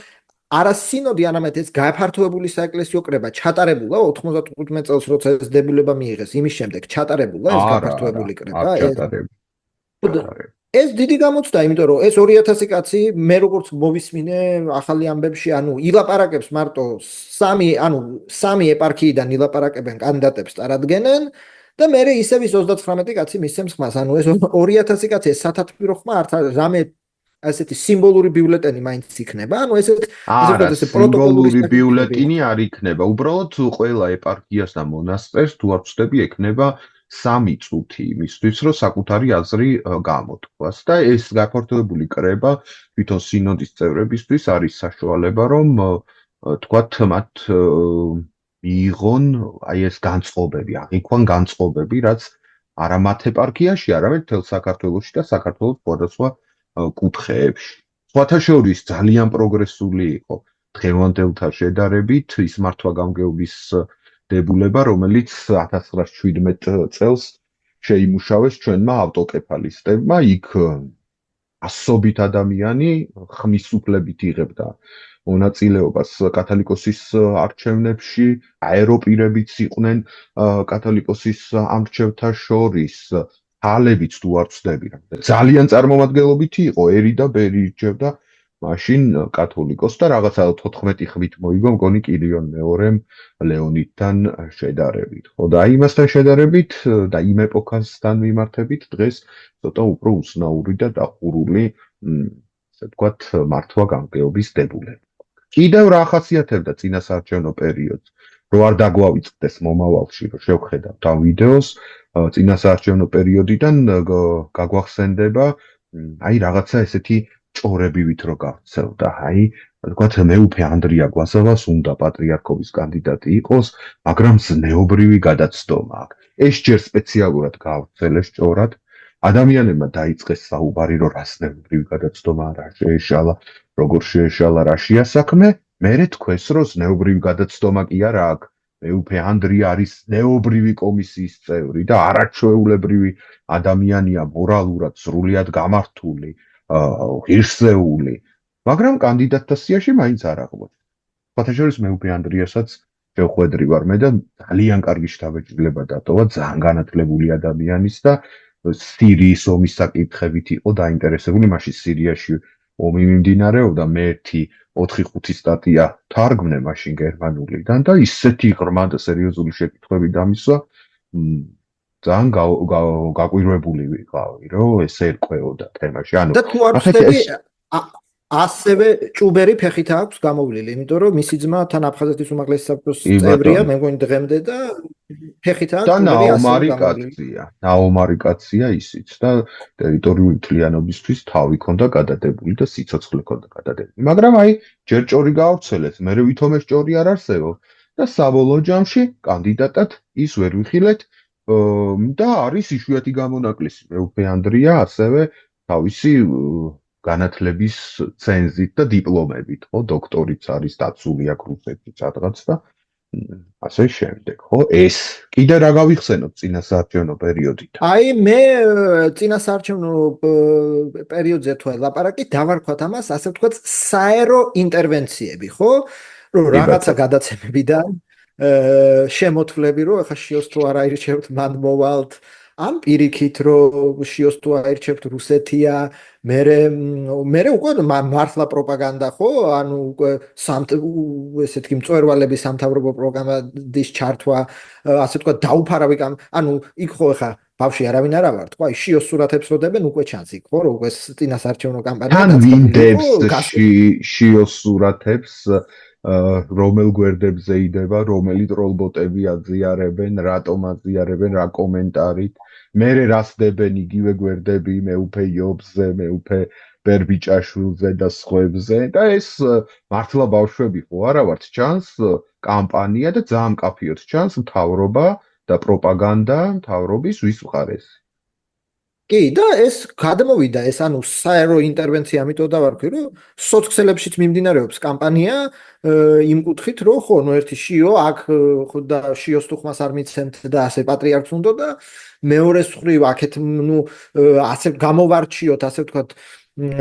არა სინოდი, არამედ ეს გაფართოებული საეკლესიო კრება ჩატარებულა 95 წელს, როცა ეს დებულება მიიღეს, იმის შემდეგ ჩატარებულა ეს გაფართოებული კრება. ეს დიდი გამოცდა, იმიტომ რომ ეს 2000 კაცი მე როგორც მოვისმინე ახალი ამბებში, ანუ ილაპარაკებს მარტო სამი ეპარქიიდან ილაპარაკებენ კანდიდატებს წარადგენენ და მე ისევ ის 39 კაცი მისცემს ხმას, ანუ ეს 2000 კაცი ეს სათათბირო ხმა ართ რამე ასეთი სიმბოლური ბიულეტენი მაინც იქნება, ანუ ესეთ პროტოკოლური ბიულეტენი არ იქნება. უბრალოდ ყველა ეპარქიას და მონასტერს თუ არ ვწდები ექნება 3 წუთი იმისთვის, რომ საკუთარი აზრი გამოთქვას და ეს გაფართოებული კრება თვითონ სინოდის წევრებისთვის არის საშუალება, რომ თქვათ მათ მიიღონ აი ეს განწყობები, აღიქვან განწყობები, რაც არა მათ ეპარქიაში, არამედ მთელ საქართველოში და საქართველოს სხვადასხვა კუთხეებში. სხვათა შორის ძალიან პროგრესული იყო დღევანდელთან შედარებით ის მართვა-გამგეობის დებულება, რომელიც 1917 წელს შეიმუშავეს ჩვენმა ავტოკეფალისტებმა. იქ ასობით ადამიანი ხმის უფლებით იღებდა მონაწილეობას კათოლიკოსის არჩევნებში, აეროპირებიც იყვნენ კათოლიკოსის ამრჩევთა შორის. ჰალებიც თუ არ ვწდები, ძალიან წარმომადგენლობითი იყო ერი და ბერი ირჩევდა მაშინ კათოლიკოსს და რაღაცა 14 ხმით მოიგო მგონი კირიონ მეორემ ლეონიდთან შედარებით. ხო და იმასთან შედარებით და იმ ეპოქასთან მიმართებით დღეს ცოტა უფრო უცნაური და დახურული ასე ვთქვათ, მართვა გამგეობის დებულება. კიდევ რა ახასიათებდა წინასაარჩევნო პერიოდს, რომ არ დაგვავიწყდეს მომავალში, რომ შევხედავთ ამ ვიდეოს, წინასაარჩევნო პერიოდიდან გაგვახსენდება აი რაღაცა ესეთი ჭორებივით რო გავცელდა, აი ვთქვათ მეუფე ანდრია გვასავას უნდა პატრიარქობის კანდიდატი იყოს, მაგრამ ზნეობრივი გადაცდომა აქვს. ეს ჯერ სპეციალურად გავრცელეს ჭორად, ადამიანებმა დაიწყეს საუბარი, რომ რა ზნეობრივი გადაცდომა რა შეეშალა, როგორ შეეშალა რაშია საქმე, მერე თქვეს, რომ ზნეობრივი გადაცდომა კი არა აქვს. მეუფე ანდრია არის ზნეობრივი კომისიის წევრი და არაჩვეულებრივი ადამიანია, მორალურად სრულიად გამართული, ღირსეული, მაგრამ კანდიდატთა სიაში მაინც არ აღმოჩნდა. სხვათა შორის მეუფე ანდრიასაც შევხვედრი ვარ მე და ძალიან კარგი შთაბეჭდილება დატოვა, ძალიან განათლებული ადამიანის და სირიის ომის საკითხებით იყო დაინტერესებული, მაშინ სირიაში ომი მიმდინარეობდა, მე 4-5 სტატია თარგმნე მაშინ გერმანულიდან და ისეთი ღრმა და სერიოზული შეკითხვები დამისვა, ძალიან გაკვირვებული ვიყავი, რომ ესე ერკვეოდა თემაში. ანუ და თუ არ ვხდები, ასევე ჭუბერი ფეხით აქვს გამოვლილი, იმიტომ რომ მისი ძმა თან აფხაზეთის უმაღლესი საბჭოს წევრია, მე მგონი დღემდე და ფეხით აქვს ჭუბერი ასევე გამოვლილი. ნაომარი კაცია ისიც და ტერიტორიული თლიანობისთვის თავი ქონდა გადადებული და სიცოცხლე ქონდა გადადებული. მაგრამ აი ჯერ ჭორი გაავრცელეს, მე ვითომ ეს ჭორი არ არსებობს და საბოლოო ჯამში კანდიდატად ის ვერ ვიხილეთ და არის იშვიათი გამონაკლისი. მეუფე ანდრია ასევე თავისი განათლების ცენზით და დიპლომებით, ხო, დოქტორიც არის, დაცული აქვს რუსეთში სადღაც და ასე შემდეგ, ხო? ეს კიდე რა გავიხსენოთ წინასაარჩევნო პერიოდით? აი მე წინასაარჩევნო პერიოდზე თუ ლაპარაკი დავარქვათ ამას, ასე ვთქვათ, საერო ინტერვენციები, ხო? რომ რაღაცა გადაცემებიდან შემოთვლები, რომ ახლა შიოს თუ არ აირჩევთ, მან მოვალთ, ან პირიქით, რომ შიოს თუ აირჩევთ რუსეთია, მერე უკვე მართლა პროპაგანდა, ხო? ანუ უკვე ესეთი მწვერვალების სამთავრობო პროპაგანდის ჩართვა, ასე ვთქვათ, დაუფარავი ანუ იქ ხო ახლა ბავში არავინ არა ვარ, თქვა, შიოს სურათებს როდებენ უკვე ჩანს იქ, ხო? რომ უკვე წინასაარჩევნო კამპანია დაწყებულია. შიოს სურათებს რომელ გვერდებზე იდება, რომელი ტროლბოტები აზიარებენ, რატომ აზიარებენ, რა კომენტარით, მერე რასდებენ იგივე გვერდები მეუფე იობზე, მეუფე ბერბიჭაშვილზე და სხვებზე და ეს მართლა ბავშვები ხო არა ვართ, ჩანს კამპანია და ძალიან მკაფიოდ ჩანს მთავრობა და პროპაგანდა მთავრობის ვის მხარეს. კი, და ეს გადმოვიდა, ეს ანუ საერო ინტერვენცია, ამიტომ დავარქვი, რომ სოციალებში მიმდინარეობს კამპანია იმ კუთხით, რომ ხო, ნუ ერთი შიო აქ ხო და შიოს თუ ხმას არ მიცემთ და ასე პატრიარქს უნდა და მეორეს მხრივ აქეთ ნუ ასე გამოვარჩიოთ, ასე ვთქვათ,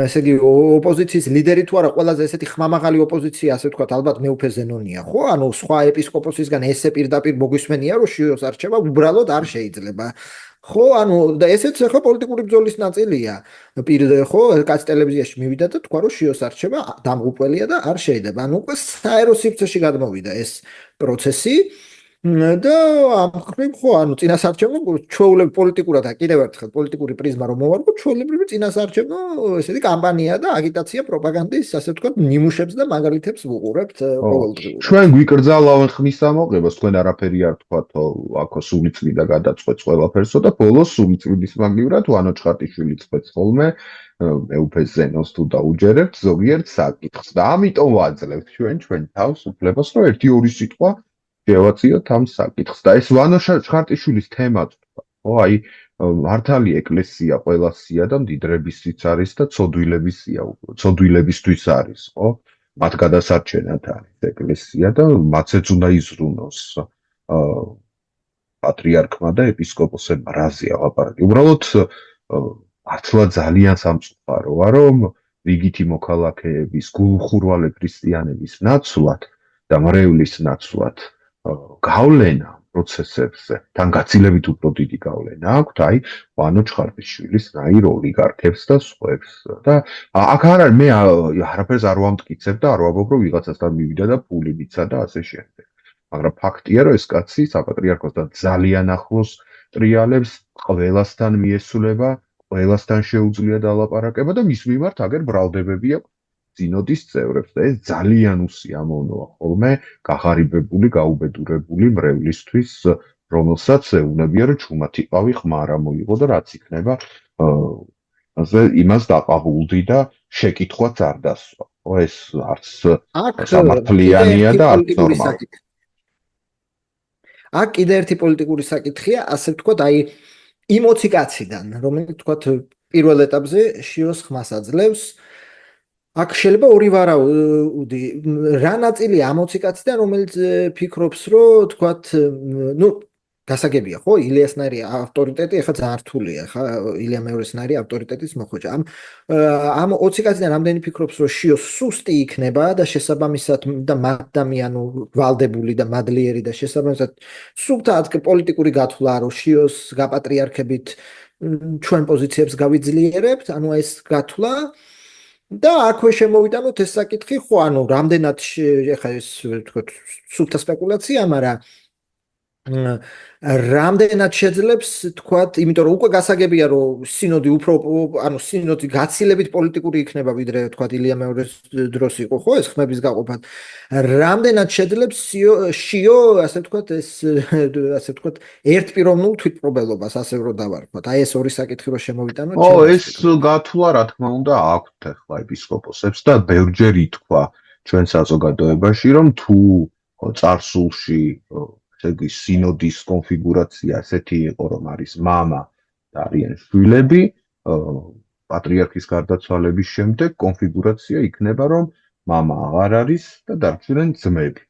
ესე იგი ოპოზიციის ლიდერი თუ არა, ყველაზე ესეთი ხმამაღალი ოპოზიცია, ასე ვთქვათ, ალბათ მეუფე ზენონია, ხო? ანუ სხვა ეპისკოპოსისგან ესე პირდაპირ მოგვისმენია, რომ შიოს არჩევა უბრალოდ არ შეიძლება. ხო, ანუ და ესეც ახლა პოლიტიკური ბრძოლის ნაწილია. ხო, კაც ტელევიზიაში მივიდა და თქვა, რომ შიოს არჩევა დამღუპველია და არ შეიძლება. ანუ უკვე საერო სივრცეში გადმოვიდა ეს პროცესი. და ამ ხრივ ხო, ანუ წინასაარჩევნო ჩვეულებრივ პოლიტიკურად და კიდევ ერთხელ პოლიტიკური პრიზმა რომ მოვარგო, ჩვეულებრივი წინასაარჩევნო ესეთი კამპანია და აგიტაცია პროპაგანდის, ასე ვთქვათ, ნიმუშებს და მაგალითებს ვუყურებთ ყოველდღიურად. ჩვენ გვიკრძალავენ ხმის ამოღებას, თქვენ არაფერი არ თქვათო, აქო სულიწმიდა გადაწყვეტს ყველაფერსო და ბოლოს სულიწმიდის მაგივრად ვანო ჭყარტიშვილიც ხვეც ხოლმე მეუფე ზენოს თუ დაუჯერებთ ზოგიერთ საკითხს და ამიტომ ვაძლევთ ჩვენ თავს უფლებას, რომ 1-2 სიტყვა შევაციოთ ამ საკითხს და ეს ვანო ჭყარტიშვილის თემაც თქვა, ხო, აი მართალი ეკლესია ყველასია და მდიდრებისიც არის და ცოდვილებისთვის არის, ხო? მათ გადასარჩენად არის ეკლესია და მათაც უნდა იზრუნოს პატრიარქმა და ეპისკოპოსებმა რაზეა ლაპარაკი. უბრალოდ მართლა ძალიან სამწუხაროა, რომ რიგითი მოქალაქეების გულხურვალე ქრისტიანების ნაცვლად და მრევლის ნაცვლად გავლენა პროცესებზე, თან გაცილებით უფრო დიდი გავლენა აქვთ, აი, ვანო ჭყარტიშვილის ნაირ ოლიგარქებს და სხვებს. და აქ არ არის, მე არაფერს არ ვამტკიცებ და არ ვამბობ, რომ ვიღაცასთან მივიდა და ფული მიცა და ასე შემდეგ. მაგრამ ფაქტია, რომ ეს კაცი საპატრიარქოსთან ძალიან ახლოს ტრიალებს, ყველასთან მიესულება, ყველასთან შეუძლია დალაპარაკება და მის მიმართ აგერ ბრალდებები აქვს სინოდის წევრებს და ეს ძალიან უსიამოვნოა ხოლმე გაღარიბებული, გაუბედურებული მრევლისთვის, რომელსაც ეუბნებია, რომ ჩუმად იყავი, ხმარა მოიღო და რაც იქნება, ასე იმას დაყაბულდი და შეკითხვაც არ დასვა. ეს არც აქ კიდე სამართლიანია ერთი და არც პოლიტიკური ნორმალური. საკითხი. აქ კიდე ერთი პოლიტიკური საკითხია, ასე ვთქვათ, აი იმ 20 კაციდან, რომელიც ვთქვათ პირველ ეტაპზე შიოს ხმას აძლევს, აქ შეიძლება ორი ვარაუდი, რა ნაწილი ამ 20 კაციდან, რომელიც ფიქრობს, რომ ვთქვათ, ну, გასაგებია, ხო? ილიასნაირი ავტორიტეტი ახლა ძალიან რთულია, ხა ილია მეორესნაირი ავტორიტეტის მოხვეჭა. ამ 20 კაციდან რამდენი ფიქრობს, რომ შიო სუსტი იქნება და შესაბამისად და მადამიანო ვალდებული და მადლიერი და შესაბამისად სულთად პოლიტიკური გათვლა, რომ შიოს გაპატრიარქებით ჩვენ პოზიციებს გავიძლიერებთ, ანუ ეს გათვლა და აქვე შემოვიდანოთ ეს საკითხი, ხო, ანუ რამდენად ეხა ეს ვთქვათ სულთა სპეკულაცია, მაგრამ რამდენად შეძლებს თქვათ, იმიტომ რომ უკვე გასაგებია რომ სინოდი უფრო ანუ სინოდი გაცილებით პოლიტიკური იქნება ვიდრე თქვათ ილია მეორის დროს იყო ხო ეს ხმების გაყოფა. რამდენად შეძლებს შიო ასე ვთქვათ ეს ასე ვთქვათ ერთპიროვნულ თვითპრობელობას ასე რომ დავარქვათ. აი ეს ორი საკითხი რომ შემოვიტანოთ ეს გათვლა რა თქმა უნდა აქვთ ახლა ეპისკოპოსებს და ბევრჯერ ითქვა ჩვენ საზოგადოებაში რომ თუ წარსულში ესე სინოდის კონფიგურაცია ასეთი იყო, რომ არის მამა და არიან შვილები, პატრიარქის გარდაცვალების შემდეგ კონფიგურაცია იქნება, რომ მამა აღარ არის და დარჩნენ ძმები.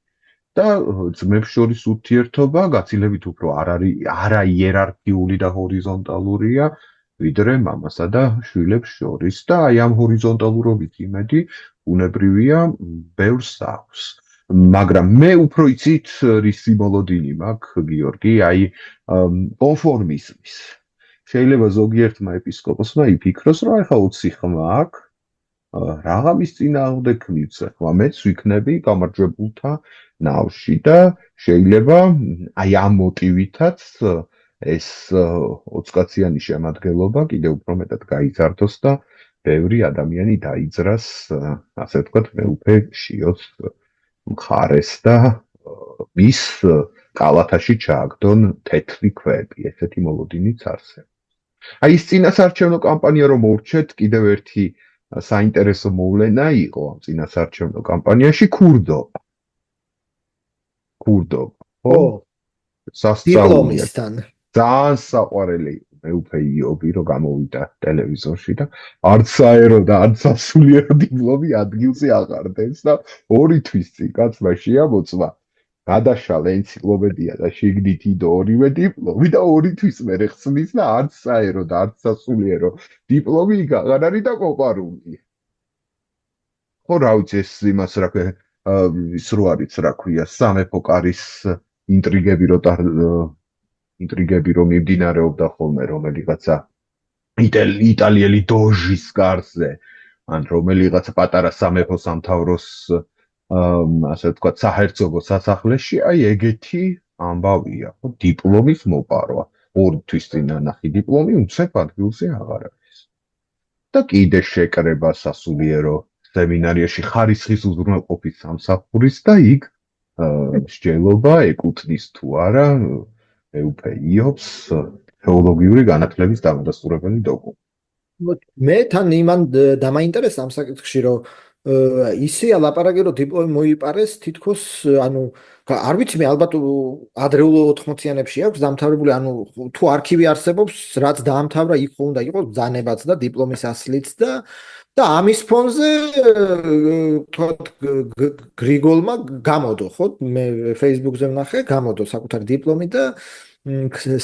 და ძმებს შორის ურთიერთობა გაცილებით უფრო არა იერარქიული და ჰორიზონტალურია, ვიდრე მამასა და შვილებს შორის და აი ამ ჰორიზონტალურობით იმედი უნებრივია ბევრს აქვს. მაგრამ მე უფრო იცით რის სიმბოლოდინი მაქვს გიორგი, აი კონფორმიზმის. შეიძლება ზოგიერთმა ეპისკოპოსმა იფიქროს, რომ ახლა 20 ხმა აქვს, რაღა მის წინააღმდეგ მივცე ხმა, მეც ვიქნები გამარჯვებულთა ნავში და შეიძლება აი ამ მოტივითაც ეს 20 კაციანი შემადგენლობა კიდევ უფრო მეტად გაიზარდოს და ბევრი ადამიანი დაიძრას, ასე ვთქვათ, მეუფე შიოს მხარეს და მის კალათაში ჩააგდონ თეთრი ქვები, ესეთი მოლოდინიც არსებობს. აი ეს წინასარჩევნო კამპანია რომ მოვრჩეთ, კიდევ ერთი საინტერესო მოვლენა იყო ამ წინასარჩევნო კამპანიაში ქურდობა. ხო? დიპლომისთან. ძალიან საყვარელი მეუფე იობი რომ გამოვიდა ტელევიზორში და არც საერო და არც სასულიერო დიპლომი ადგილზე აღარდეს და 2 თვის წინ კაცმა შეამოწმა გადაშალა ენციკლოპედია და შიგნით იდო ორივე დიპლომი და 2 თვის მერე ხსნის და არც საერო და არც სასულიერო დიპლომი იქ აღარ არის და კოპარული. ხო რა ვიცი ეს იმას რა ქვია ის რო არის რა ქვია სამეფო კარის ინტრიგები რომ მიმდინარეობდა ხოლმე რომელიღაცა იტალიელი დოჟის კარზე ან რომელიღაცა პატარა სამეფო სამთავროს ასე ვთქვათ საჰერცოგო სასახლეში აი ეგეთი ამბავია ხო დიპლომის მოპარვა 2 თვის წინ ნახი დიპლომი უცებ ადგილზე აღარ არის და კიდე შეკრება სასულიერო სემინარიაში ხარისხის უზრუნველყოფის სამსახურის და იქ მსჯელობა ეკუთვნის თუ არა მეუფე იობს თეოლოგიური განათლების დამადასტურებელი დოკუმენტი. მე თან იმან დამაინტერესა ამ საკითხში რომ ისეა ლაპარაკი რომ დიპლომი მოიპარეს თითქოს ანუ არ ვიცი მე ალბათ ადრეულ 80-იანებში აქვს დამთავრებული ანუ თუ არქივი არსებობს რაც დაამთავრა იქ უნდა იყოს ბრძანებაც და დიპლომის ასლიც და ამის ფონზე გრიგოლმა გამოდო ხო მე Facebook-ზე ვნახე გამოდო საკუთარი დიპლომი და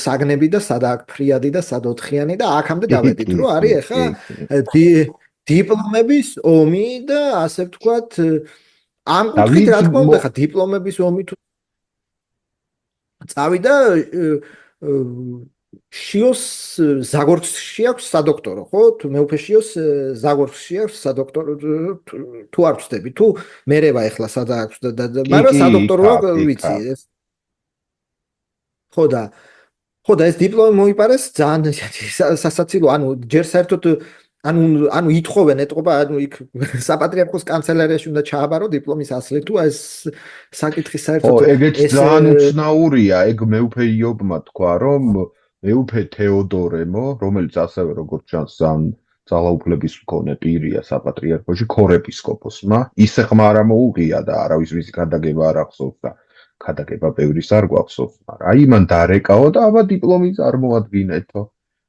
საგნები და სადა აქ ფრიადი და სადოთხიანი და აქამდე დავედით რომ არის ახლა დიპლომების ომი და ასე ვთქვათ ამ კუთხით რა თქმა უნდა ხა დიპლომების ომი თუ წავიდა შიოს ზაგორცში აქვს სადოქტორო ხო თუ მეუფე შიოს ზაგორცში აქვს სადოქტორო თუ არ ვწდები თუ მერევა ახლა სადა აქვს და მაგრამ სადოქტოროა ვიცი ეს ხო და ხო და ეს დიპლომი მოიპარეს ძალიან სასაცილო, ანუ ჯერ საერთოდ ანუ ითხოვენ ეტყობა, ანუ იქ საპატრიარქოს კანცელარიაში უნდა ჩააბარო დიპლომის ასლი თუ ეს საკითხი ხო, საერთოდ ეგეც ეს ძალიან უცნაურია, ეგ მეუფე იობმა თქვა, რომ მეუფე თეოდორემო, რომელიც ასევე როგორც ჩანს ძალიან ძალაუფლების მქონე პირია საპატრიარქოში, ქორეპისკოპოსმა, ისე ხმა არ მოუღია და არავის მისი ქადაგება არ ახსოვს და ქადაგება ბევრის არ გვახსოვს, მაგრამ აი მან დარეკაო და აბა დიპლომი წარმოადგინეთო.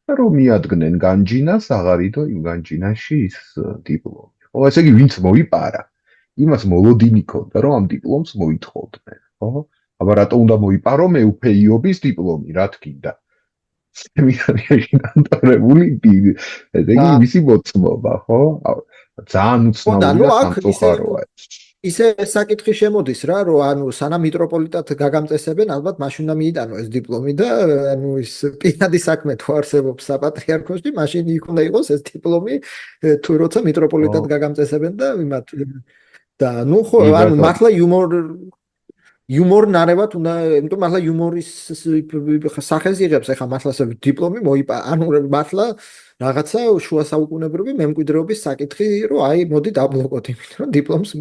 და რომ მიადგნენ განჯინას, აღარიდო იმ განჯინაში ის დიპლომი. ხო, ესე იგი ვინც მოიპარა იმას მოლოდინი ქონდა, რომ ამ დიპლომს მოითხოვდნენ, ხო? აბა რატო უნდა მოიპარო მეუფეიობის დიპლომი, რა თქინდა? სემინარიაში განტარებული ესე იგი მისი მოწმობა, ხო? ძალიან ხო და უცნაური ნუ და აქ სამწუხაროა ეს. ისე საკითხი შემოდის რა, რომ ანუ სანამ მიტროპოლიტად გაგამწესებენ, ალბათ მაშინ უნდა მიიტანო ეს დიპლომი და ანუ ის პირადი საქმე თუ არსებობს საპატრიარქოში, მაშინ იქ უნდა იყოს ეს დიპლომი თუ როცა მიტროპოლიტად გაგამწესებენ და იმათ და ნუ ხო, ანუ მართლა იუმორ ნარევად უნდა, იმიტომ მართლა იუმორის სახეს იღებს ახლა მართლა დიპლომი ანუ მართლა რაღაცა შუა საუკუნებრები მემკვიდრეობის საკითხი, რომ აი მოდი დაბლოკოთ იმით, რომ დიპლომს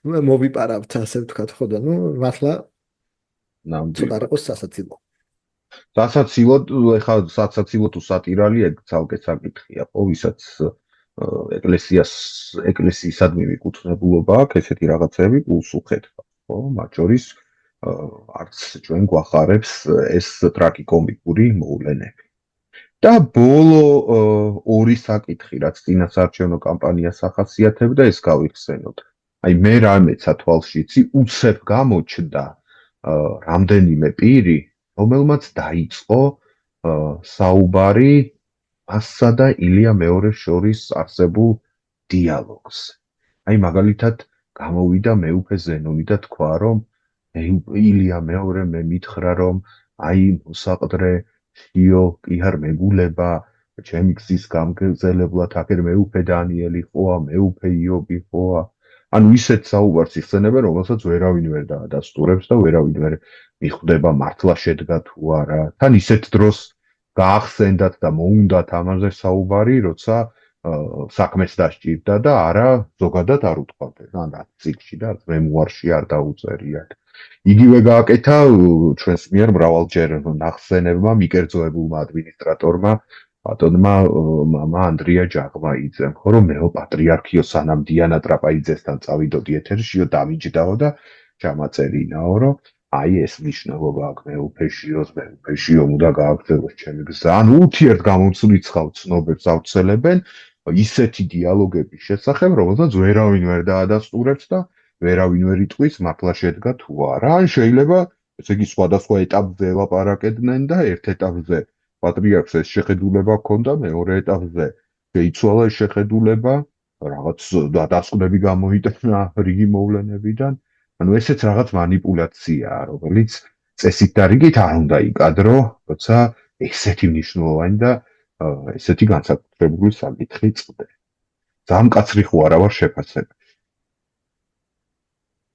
მოვიპარავთ, ასე ვთქვათ, ხო და ნუ მართლა ცოტა იყოს სასაცილო. სასაცილო, ეხლა სასაცილო თუ სატირალი ეგ ცალკე საკითხია, ხო, ვისაც ეკლესიისადმი მიკუთვნებულობა აქვს, ესეთი რაღაცები გულს უხეთქვა, ხო, მათ შორის არც ჩვენ გვახარებს ეს ტრაგიკომიკური მოვლენები. და ბოლო ორი საკითხი, რაც წინასაარჩევნო კამპანიას ახასიათებდა, ეს გავიხსენოთ. აი მე რამეცა თვალშიცი უცებ გამოჩნდა რამდენიმე პირი, რომელმაც დაიწყო საუბარი მასსა და ილია მეორის შორის არსებულ დიალოგს. აი მაგალითად გამოვიდა მეუფე ზენონი და თქვა, რომ ილია მეორე მე მითხრა, რომ აი მოსაყდრე შიო კი არ მეგულება, ჩემი გზის გამგზელებლად აქერ მეუფე დანიელი ხოა, მეუფე იობი ხოა. ანუ ისეთ საუბარს იხსენებენ, რომელსაც ვერავინ ვერ დაადასტურებს და ვერავინ ვერ მიხვდება მართლა შედგა თუ არა. თან ისეთ დროს გაახსენდათ და მოუნდათ ამაზე საუბარი, როცა საქმეს დასჭირდა და არა ზოგადად არ უთქვამდნენ, ან რა წიგნში და მემუარში არ დაუწერიათ. იგივე გააკეთა ჩვენს მიერ მრავალჯერ ნახსენებმა მიკერძოებულმა ადმინისტრატორმა ბატონმა მამა ანდრია ჯაღმაიძემ, ხო რომ მეო პატრიარქიო სანამ დიანა ტრაპაიძესთან წავიდოდი ეთერშიო დამიჯდაო და ჩამაწერინაო, რომ აი ეს მნიშვნელობა აქვს მეუფეშიო უნდა გააგრძელოს ჩემი გზა. ანუ ურთიერთგამომცრიცხავ ცნობებს ავრცელებენ ისეთი დიალოგების შესახებ, რომელსაც ვერავინ ვერ დაადასტურებს და ვერავინ ვერ იტყვის მართლა შედგა თუ არა. ან შეიძლება, ესე იგი, სხვადასხვა ეტაპზე ელაპარაკებდნენ და ერთ ეტაპზე პატრიარქს ეს შეხედულება ჰქონდა, მეორე ეტაპზე შეიცვალა ეს შეხედულება, რაღაც დასკვნები გამოიტანა რიგი მოვლენებიდან. ანუ ესეც რაღაც манипуляციაა, რომელიც წესით და რიგით არ უნდა იკადრო, როცა ესეთი მნიშვნელოვანი და ესეთი განსაკუთრებული საკითხი წდება. ძალიან მკაცრი ხო არა ვარ შეფასებაში.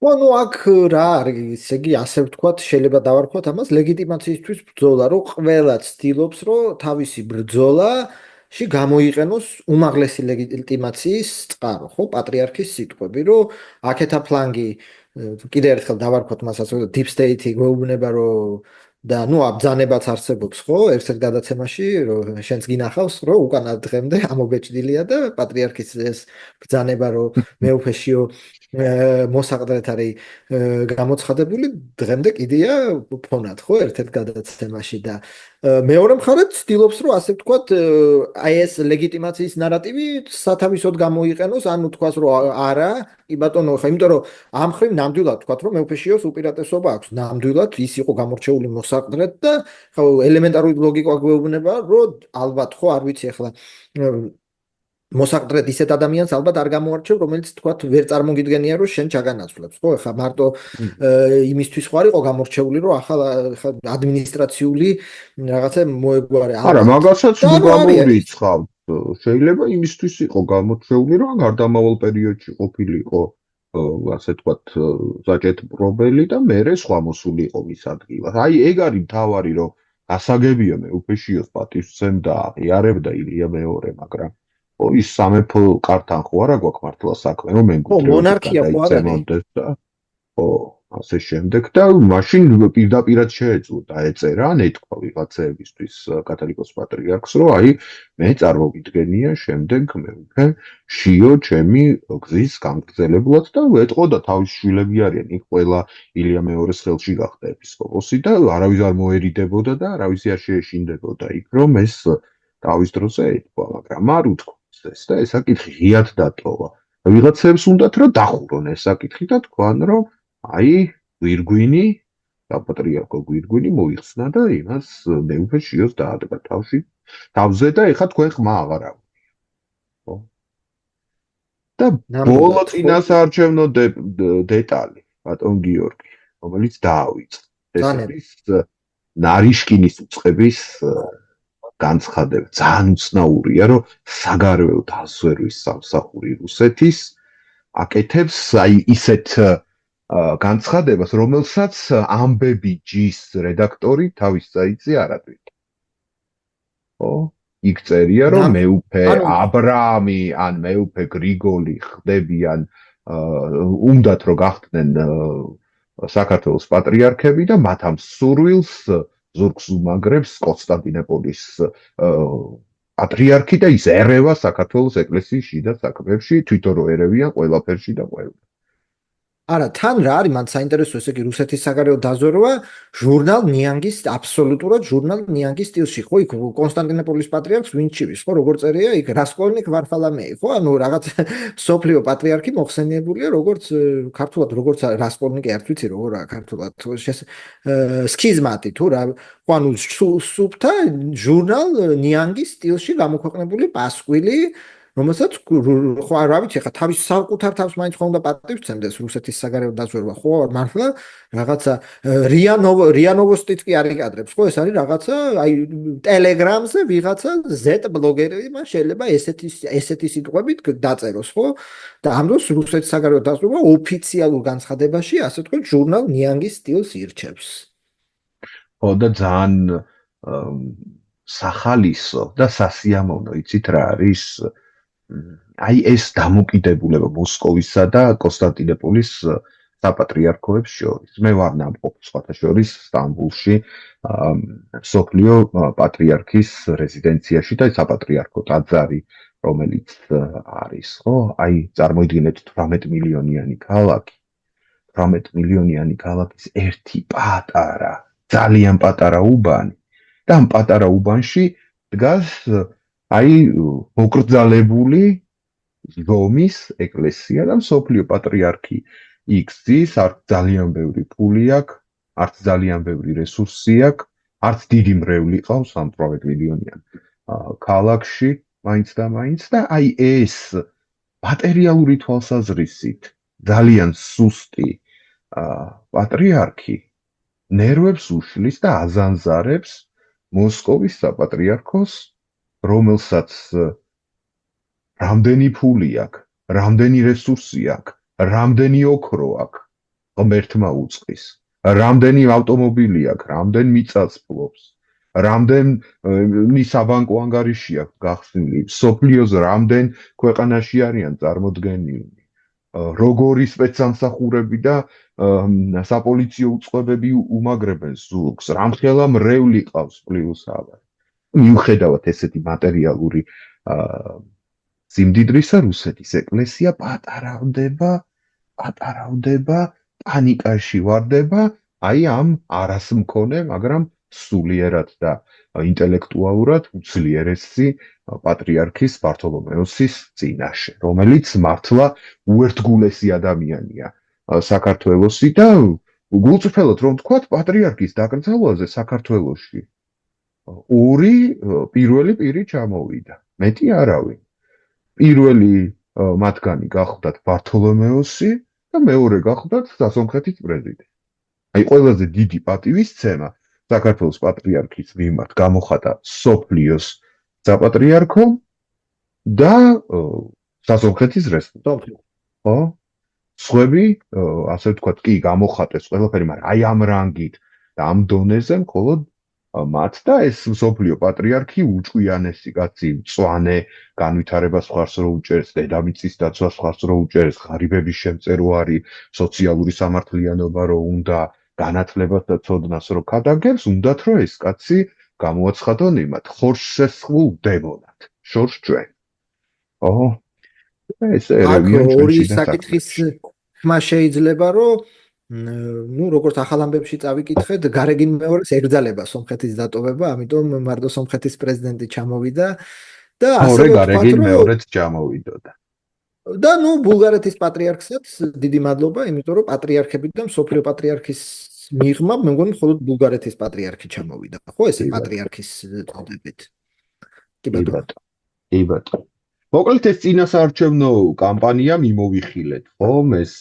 ну აქ რა არის, ესე იგი, ასე ვთქვათ, შეიძლება დავარქვათ ამას ლეგიტიმაციისთვის ბრძოლა, რომ ყველა ცდილობს, რომ თავისი ბრძოლაში გამოიყენოს უმაღლესი ლეგიტიმაციის წყარო, ხო, პატრიარქის სიტყვები, რომ აქეთა ფლანგი კიდევ ერთხელ დავარქვათ მას ასე ვთქვათ, deep state-ი გვეუბნება, რომ და ნუ აბძანებაც არსებობს, ხო, ერთ-ერთ გადაცემაში, რომ შენც გინახავს, რომ უკან დღემდე ამობეჭდილია და პატრიარქის ეს ბძანება, რომ მეუფეშიო მოსაყდრეთ არის გამოცხადებული, დღემდე კიდია ფონად, ხო, ერთ-ერთ გადაცემაში და მეორე მხარედ ცდილობს, რომ ასე ვთქვათ, აი ეს ლეგიტიმაციის ნარატივი სათავისოდ გამოიყენოს, ანუ თქვას, რომ არა, კი ბატონო, ხა, იმიტომ რომ ამ ხრივ ნამდვილად ვთქვათ, რომ მეუფეშიოს უპირატესობა აქვს, ნამდვილად ის იყო გამორჩეული მოსაყდრეთ და ხო, ელემენტარული ლოგიკა გვეუბნება, რომ ალბათ ხო, არ ვიცი ახლა მოსაყდრეთ ისეთ ადამიანს ალბათ არ გამოარჩევ, რომელიც თქვათ ვერ წარმოგიდგენია, რომ შენ ჩაგანაცვლებს, ხო? ახლა მარტო იმისთვის ხო არ იყო გამორჩეული, რომ ახლა ადმინისტრაციული რაღაცა მოეგვარე. არა, მაგასაც ნუ გამორიცხავთ. შეიძლება იმისთვის იყო გამორჩეული, რომ გარდამავალ პერიოდში ყოფილიყო, ასე ვთქვათ, საჭეთ პრობელი და მერე სხვა მოსულიყო მის ადგილას. აი ეგ არის მთავარი, რომ გასაგებია მეუფეშიოს პატივსცემდა, აღიარებდა ილია მეორე, მაგრამ ის სამეფო კართან ხო არა გვაქვს მართლა საქმე, რომ მემკვიდრეობით მონარქია ხო არ არის? გადაიწემოდეს და ხო, ასე შემდეგ და მაშინ პირდაპირად შეეძლო დაეწერა, ეთქვა ვიღაცეებისთვის კათოლიკოს პატრიარქს, რომ აი მე წარმოგიდგენია შემდეგ მეუფე შიო ჩემი გზის გამგრძელებლად და ეტყოდა თავის შვილები არიან, იქ ყველა ილია მეორეს ხელში გახდა ეპისკოპოსი და არავის არ მოერიდებოდა და არავის არ შეეშინდებოდა იქ, რომ ეს თავის დროზე ეთქვა, მაგრამ არ უთქვამს ეს და ეს საკითხი ღიად დატოვა. ვიღაცებს უნდათ რომ დახურონ ეს საკითხი და თქვან რომ აი გვირგვინი საპატრიარქო გვირგვინი მოიხსნა და იმას მეუფე შიოს დაადგა თავზე და ეხა თქვენ ხმა აღარ აღვნიშნეთ. ხო? და ბოლო წინასაარჩევნო დეტალი ბატონ გიორგი, რომელიც დაავიწყდა. ეს არის ნარიშკინის უწყების განცხადება. ძალიან უცნაურია, რომ საგარეო დაზვერვის სამსახური რუსეთის აკეთებს აი ისეთ განცხადებას, რომელსაც ამბები ჯის რედაქტორი თავის საიტზე არ ატვირთს. ხო? იქ წერია, რომ მეუფე აბრაამი ან მეუფე გრიგოლი ხდებიან უნდათ რომ გახდნენ საქართველოს პატრიარქები და მათ ამ სურვილს ზურგს უმაგრებს კონსტანტინოპოლის პატრიარქი და ის ერევა საქართველოს ეკლესიის შიდა საქმეებში, თვითონ რო ერევიან ყველაფერში და ყველა. არა, თან რა არის მან საინტერესო, ესე იგი რუსეთის საგარეო დაზვერვა ჟურნალ ნიანგის აბსოლუტურად ჟურნალ ნიანგის სტილში, ხო, იქ კონსტანტინოპოლის პატრიარქს ვინ ჭირის, ხო, როგორ წერია იქ რასკოლნიკ ვარფალამეი, ხო, ანუ რაღაც სოფლიო პატრიარქი მოხსენიებულია, როგორც ქართულად როგორც რასკოლნიკი არ ვიცი როგორაა ქართულად, სქიზმატი თუ რა, ხო, ანუ სუფთა ჟურნალ ნიანგის სტილში გამოქვეყნებული პასკვილი რომელსაც ხო რა ვიცი ხა თავის საკუთარ თავს მაინც ხომ უნდა პატივსცემდეს რუსეთის საგარეო დაზვერვა ხო მართლა რაღაცა რიანოვოსტიც კი არიკადრებს ხო ეს არის რაღაცა აი ტელეგრამზე ვიღაცა Z ბლოგერი მას შეიძლება ესეთი სიტყვებით დაწეროს ხო და ამ დროს რუსეთის საგარეო დაზვერვა ოფიციალურ განცხადებაში ასე თქვით ჟურნალ ნიანგის სტილს ირჩევს ხო და ძალიან სახალისო და სასიამოვნო იცით რა არის აი ეს დამოკიდებულება მოსკოვისა და კონსტანტინოპოლის საპატრიარქოებს შორის. მე ვარ ნამყოფ სხვათა შორის სტამბულში სოფლიო პატრიარქის რეზიდენციაში და საპატრიარქო ტაძარი, რომელიც არის, ხო? აი წარმოიდგინეთ 18 მილიონიანი ქალაქი. 18 მილიონიანი ქალაქის ერთი პატარა, ძალიან პატარა უბანი და ამ პატარა უბანში დგას აი მოკრძალებული ზომის ეკლესია და მსოფლიო პატრიარქი იქ-ის არც ძალიან ბევრი ფული აქვს, არც ძალიან ბევრი რესურსი აქვს, არც დიდი მრევლი ყავს ამ 18 მილიონიან ქალაქში, მაინც და აი ეს მატერიალური თვალსაზრისით ძალიან სუსტი პატრიარქი ნერვებს უშლის და აზანზარებს მოსკოვის საპატრიარქოს რომელსაც რამდენი ფული აქვს, რამდენი რესურსი აქვს, რამდენი ოქრო აქვს, ღმერთმა უწყის, რამდენი ავტომობილი აქვს, რამდენ მიწას ფლობს, რამდენი საბანკო ანგარიში აქვს გახსნილი, სოფლიოზე რამდენ ქვეყანაში არიან წარმოდგენილნი, როგორი სპეცსამსახურები და საპოლიციო უწყებები უმაგრებენ ზურგს, რამხელა მრევლი ყავს პლუს აბა. მიუხედავად ესეთი მატერიალური სიმდიდრისა რუსეთის ეკლესია პატარავდება, პანიკაში ვარდება, აი ამ არას მქონე, მაგრამ სულიერად და ინტელექტუალურად უძლიერესი პატრიარქის ბართოლომეოსის წინაშე, რომელიც მართლა უერთგულესი ადამიანია საქართველოსი და გულწრფელად რომ თქვათ პატრიარქის დაკრძალვაზე საქართველოში ორი პირველი პირი ჩამოვიდა. მეტი არავინ. პირველი მათგანი გახლდათ ბართოლომეოსი და მეორე გახლდათ სასონხეთის პრეზიდენტი. აი ყველაზე დიდი პატივისცემა საქართველოს პატრიარქის მიმართ გამოხატა სოფლიოს საპატრიარქომ და სასონხეთის რესპუბლიკამ. ხო? სხვები, ასე ვთქვათ, კი გამოხატეს ყველაფერი, მაგრამ აი ამ რანგით და ამ დონეზე მხოლოდ მათ და ეს მსოფლიო პატრიარქი უჭვიანესი კაცი, მწვანე განვითარებას ხარს რო უჭერს, დედამიწის დაცვას ხარს რო უჭერს, ღარიბების შემწერო არის, სოციალური სამართლიანობა რო უნდა, განათლებას და ცოდნას რო ქადაგებს, უნდათ რომ ეს კაცი გამოაცხადონ იმათ, ხორშესხმულ დემონად, შორს ჩვენ. ოჰო, ეს აქ ერევიან ორი ჩვენში და საკითხის საქმეში. ხმა შეიძლება რომ ну, როგორც ახალ ამბებში წავიკითხეთ, გარეგინ მეორეს ებრძალება სომხეთის დატოვება, ამიტომ მარტო სომხეთის პრეზიდენტი ჩამოვიდა და მეორე ასევე ვთქვათ, გარეგინ რომ მეორეც ჩამოვიდოდა. და ნუ ბულგარეთის პატრიარქსაც დიდი მადლობა, იმიტომ რომ პატრიარქებიდან მსოფლიო პატრიარქის მიღმა, მე მგონი მხოლოდ ბულგარეთის პატრიარქი ჩამოვიდა, ხო, ესე კი ბატონო, პატრიარქის წოდებით. კი კი ბატონო. ბატონო. კი ბატონო. მოკლედ ეს წინასაარჩევნო კამპანია მიმოვიხილეთ, ხომ? ეს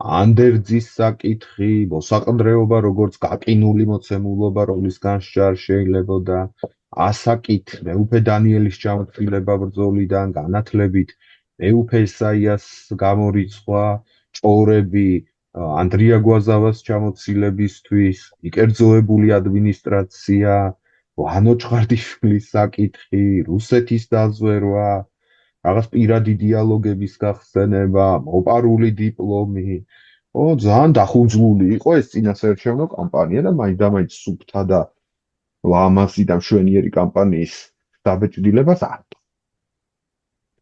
ანდერძის საკითხი, მოსაყდრეობა, როგორც გაყინული მოცემულობა, რომლისგან არ შეიძლებოდა, ასაკით მეუფე დანიელის ჩამოთვლილება ბრძოლიდან, განათლებით მეუფე ესაიას გამორიცხვა, ჭორები ანდრია გვაზავას ჩამოცილებისთვის, იკერძოებული ადმინისტრაცია, ვანო ჭყარდიშვილის საკითხი, რუსეთის დაზვერვა, რაღაც პირადი დიალოგების გახსენება, მოპარული დიპლომი. ძალიან დახუძლული იყო ეს წინასაარჩევნო კამპანია და მაინდამაინც სუფთა და ლამაზი და მშვენიერი კამპანიის დაბეჭდილებას არტყა.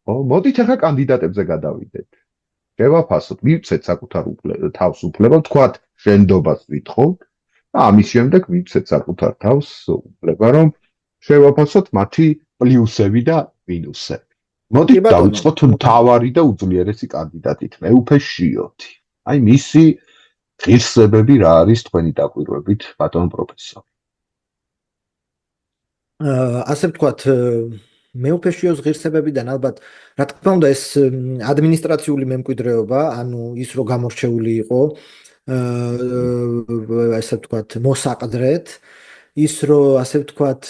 მოდით ახლა კანდიდატებზე გადავიდეთ. შევაფასოთ, მივცეთ საკუთარ თავს უფლება, ვთქვათ, შენდობას ვითხოვთ და ამის შემდეგ მივცეთ საკუთარ თავს უფლება, რომ შევაფასოთ მათი პლუსები და მინუსები. მოდით დავიწყოთ მთავარი და უძლიერესი კანდიდატით, მეუფე შიოთი. აი მისი ღირსებები რა არის თქვენი დაკვირვებით, ბატონ პროფესორი? ასე ვთქვათ, მეუფე შიოს ღირსებებიდან ალბათ, რა თქმა უნდა, ეს ადმინისტრაციული მემკვიდრეობა, ანუ ის რო გამორჩეული იყო, ასე ვთქვათ, მოსაყდრეთ, ის რო ასე ვთქვათ,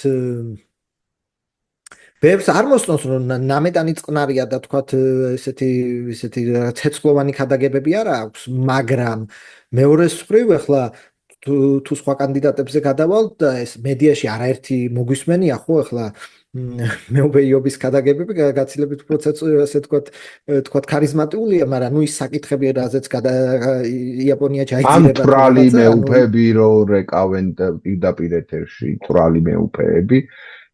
ბევრს არ მოსწონს, რომ ნამეტანი წყნარია და თქვათ ესეთი ცეცხლოვანი ქადაგებები არ აქვს, მაგრამ მეორე მხრივ ახლა თუ სხვა კანდიდატებზე გადავალთ და ეს მედიაში არაერთი მოგვისმენია, ხო, ახლა მეუფე იობის ქადაგებები გაცილებით უფრო ასე თქვათ ქარიზმატულია, მაგრამ ნუ ის საკითხები, რაზეც იაპონია ჩაიძირება თვრალი მეუფეები რო რეკავენ პირდაპირ ეთერში, თვრალი მეუფეები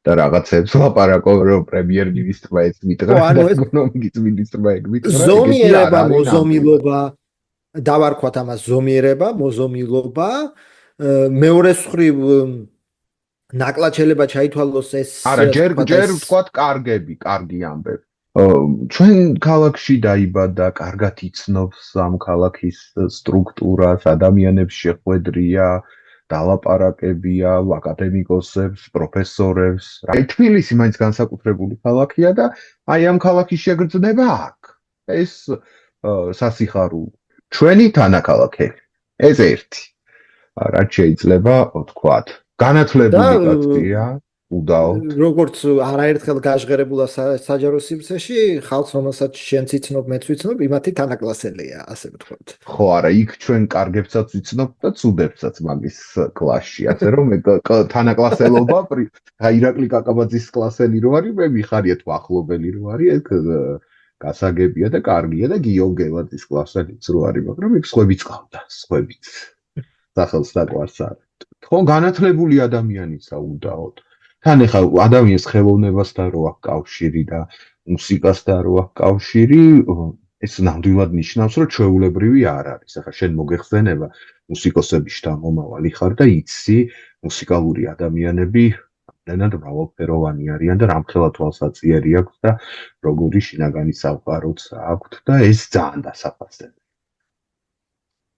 და რაღაცებს ლაპარაკობ, რომ პრემიერ-მინისტრმა ეს მითხრა და ეკონომიკის მინისტრმა ეგ მითხრა. ზომიერება, მოზომილობა, დავარქვათ ამას ზომიერება, მოზომილობა, მეორე მხრივ ნაკლად შეიძლება ჩაითვალოს ეს არა, ჯერ ვთქვათ კარგი ამბები. ჩვენ ქალაქში დაიბადა, კარგად იცნობს ამ ქალაქის სტრუქტურას, ადამიანებს შეხვედრია, დალაპარაკებია, აკადემიკოსებს, პროფესორებს. თბილისი მაინც განსაკუთრებული ქალაქია და აი ამ ქალაქის შეგრძნება აქ. ეს სასიხარულო. ჩვენი თანაქალაქები. ეს ერთი. რაც შეიძლება ვთქვათ. განათლებული კაცია, უდაო. როგორც არაერთხელ გაჟღერებულა საჯარო სივრცეში, ხალხს რომელსაც შენც იცნობ, მეც ვიცნობ, იმათი თანაკლასელია, ასე ვთქვათ. ხო, არა, იქ ჩვენ კარგებსაც ვიცნობ და ცუდებსაც მაგის კლასში, ასე რომ თანაკლასელობა, ირაკლი კაკაბაძის კლასელი რო არის, მე მიხარია თუ ახლობელი რო არის, ეგ გასაგებია და კარგია და გიო გელაძის კლასელიც რო არის, მაგრამ იქ სხვებიც ყავდა, სხვებიც. სახელს დაყვარს არ. ხო, განათლებული ადამიანისა უდაოდ. თან ეხა ადამიანის ხელოვნებასთან რო აქვს კავშირი და მუსიკასთან რო აქვს კავშირი, ეს ნამდვილად ნიშნავს, რომ ჩვეულებრივი არ არის. ახლა შენ მოგეხსენება მუსიკოსების შთამომავალი ხარ და იცი მუსიკალური ადამიანები რამდენად მრავალფეროვანი არიან და რამხელა თვალსაწიერი აქვს და როგორი შინაგანი სამყაროც აქვთ და ეს ძალიან დასაფასდება.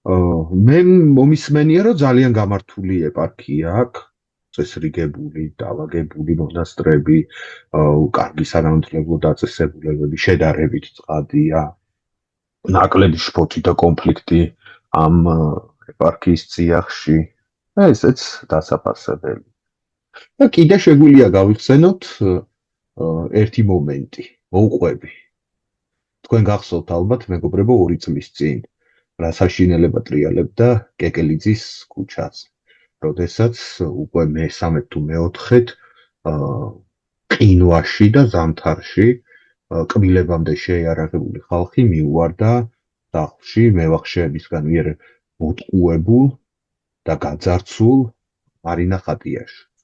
მე მომისმენია, რომ ძალიან გამართული ეპარქია აქვს. წესრიგებული, დაალაგებული მონასტრები, კარგი საგანმანათლებლო დაწესებულებები, შედარებით წყადია, ნაკლები შფოთი და კონფლიქტი ამ ეპარქიის წიაღში. ესეც დასაფასებელი. და კიდე შეგვიძლია გავიხსენოთ ერთი მომენტი, მოუყვები. თქვენ გახსოვთ ალბათ, მეგობრებო, 2 წლის წინ რა საშინელება ტრიალებდა კეკელიძის ქუჩაზე. როდესაც უკვე მესამედ თუ მეოთხედ ყინვაში და ზამთარში კბილებამდე შეიარაღებული ხალხი მიუვარდა სახლში მევახშეებისგან მიერ მოტყუებულ და გაძარცულ მარინა ხატიაშვილს.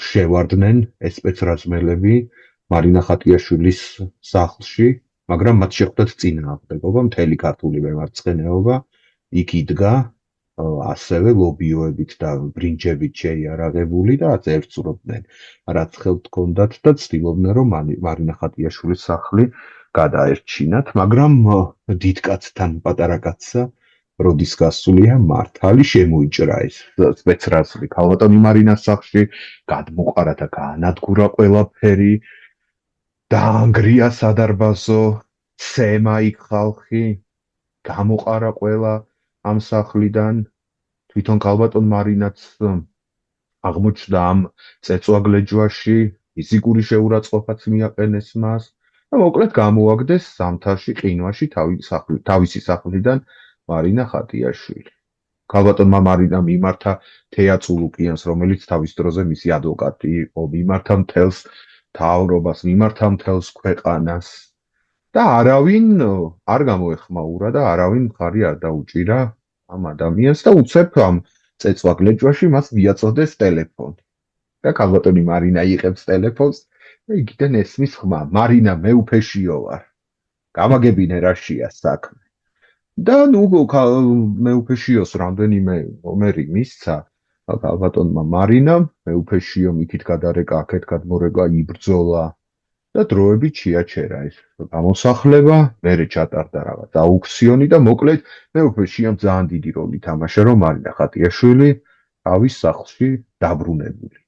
შევარდნენ ეს სპეცრაზმელები მარინა ხატიაშვილის სახლში, მაგრამ მათ შეხვდათ წინააღმდეგობა, მთელი ქართული მემარცხენეობა იქ იდგა ასევე ლობიოებით და ბრინჯებით შეიარაღებული და აწევწრობდნენ, რაც ხელთ ჰქონდათ და ცდილობდნენ, რომ მარინა ხატიაშვილის სახლი გადაერჩინათ, მაგრამ დიდ კაცთან პატარა კაცსა როდის გასულია მართალი შემოიჭრა ეს სპეცრაზმი ქალბატონი მარინას სახლში, გადმოყარა და გაანადგურა ყველაფერი, დაანგრია სადარბაზო, ცემა იქ ხალხი, გამოყარა ყველა ამ სახლიდან, თვითონ ქალბატონ მარინაც აღმოჩნდა ამ წეწვაგლეჯვაში, ფიზიკური შეურაცხყოფაც მიაყენეს მას და მოკლედ გამოაგდეს ზამთარში ყინვაში თავისი სახლიდან მარინა ხატიაშვილი. ქალბატონმა მარინამ მიმართა თეაც ულუკიანს, რომელიც თავის დროზე მისი ადვოკატი იყო, მიმართა მთელს მთავრობას, მიმართა მთელს ქვეყანას და არავინ არ გამოეხმაურა და არავინ მხარი არ დაუჭირა ამ ადამიანს და უცებ ამ წეწვაგლეჯვაში მას მიაწოდეს ტელეფონი. და ქალბატონი მარინა იღებს ტელეფონს და იქიდან ესმის ხმა: მარინა, მე უფეშიო ვარ. გამაგებინე რაშია საქმე. და მე უფეშიოს რამდენიმე ნომერი მისცა ქალბატონმა მარინამ, მე უფეშიო იქით გადარეკა, აქეთ გადმორეკა, იბრძოლა და დროებით შეაჩერა ეს გამოსახლება, მერე ჩატარდა რაღაც აუქციონი და მოკლედ მე უფეშიამ ძალიან დიდი როლი თამაშა, რომ მარინა ხატიაშვილი თავის სახლში დაბრუნებული.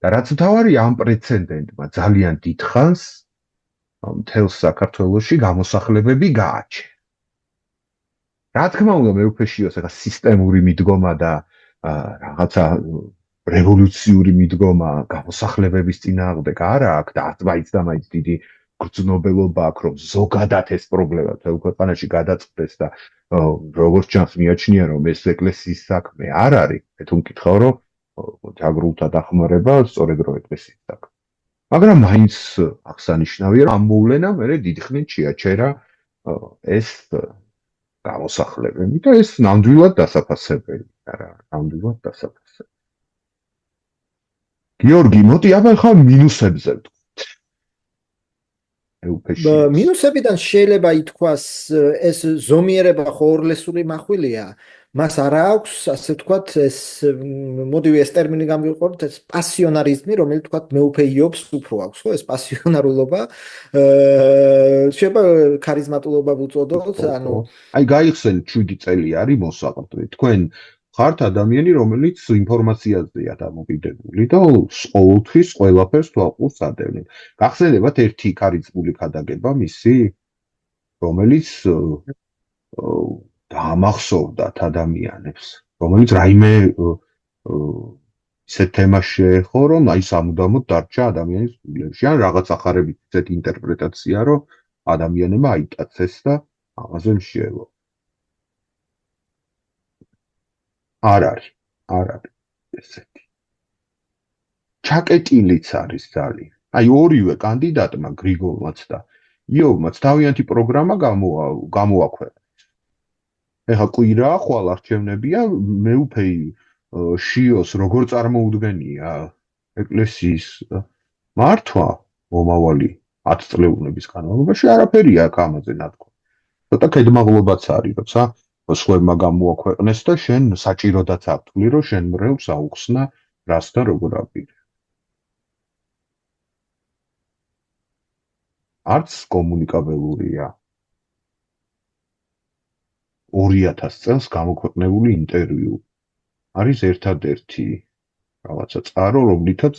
და რაც მთავარი ამ პრეცედენტმა ძალიან დიდხანს მთელს საქართველოში გამოსახლებები გააჩერა. რა თქმა უნდა, მე უფეშიოს ახლა სისტემური მიდგომა და რაღაცა რევოლუციური მიდგომა გამოსახლებების წინააღმდეგ არა აქვს და მაინც და მაინც დიდი გრძნობელობა აქვს, რომ ზოგადად ეს პრობლემა მთელ ქვეყანაში გადაწყდეს და როგორც ჩანს მიაჩნია, რომ ეს ეკლესიის საქმე არ არის, მე თუ მკითხავ, რომ ჯაგრულთა დახმარება სწორედ რო ეკლესიის საქმე. მაგრამ მაინც აღსანიშნავია, რომ ამ მოვლენამ მერე დიდი ხნით შეაჩერა ეს გამოსახლებები და ეს ნამდვილად დასაფასებელი არა, ნამდვილად დასაფასებელი. გიორგი, მოდი აბა ხა მინუსებზე ვთქვით. მინუსებიდან შეიძლება ითქვას ეს ზომიერება ხორლესული მახვილია, მას არ აქვს, ასე ვთქვათ, ეს მოდივი ეს ტერმინი გამოვიყუროთ, ეს პასიონარიზმი, რომელიც ვთქვათ მეუფე იობს უფრო აქვს, ხო, ეს პასიონარულობა, შეიძლება ქარიზმატულობა ვუწოდოთ, ანუ აი გაიხსენეთ 7 წელი არის მოსაყრდვი. თქვენ ხართ ადამიანი, რომელიც ინფორმაციაზეა დამოკიდებული და ყოველთვის ყველაფერს თვალყურს ადევნებთ. გახსენებათ ერთი ქარიზმული ქადაგება მისი, რომელიც დაამახსოვრდათ ადამიანებს, რომელიც რაიმე ისეთ თემას შეეხო, რომ აი სამუდამოდ დარჩა ადამიანის გულებში, ან რაღაც ახარებით ისეთ ინტერპრეტაცია, რომ ადამიანებმა აიტაცეს და ამაზე მშევლო. არ არის ესეთი. ჩაკეტილიც არის ძალიან. აი ორივე კანდიდატმა გრიგოლმაც და იოვმაც თავიანთი პროგრამა გამოაქვეყნეს. ეხლა კვირა ხვალ არჩევნებია, მეუფე შიოს როგორ წარმოუდგენია ეკლესიის მართვა მომავალი 10 წლეულების განმავლობაში არაფერია აქ ამაზე ნათქვამი. ცოტა ქედმაღლობაც არის, როცა სხვებმა გამოაქვეყნეს და შენ საჭიროდაც აფთვლი, რომ შენ მრევლს აუხსნა რას და როგორ აპირებ. არც კომუნიკაბელურია. 2000 წელს გამოქვეყნებული ინტერვიუ არის ერთადერთი რაღაცა წყარო, რომლითაც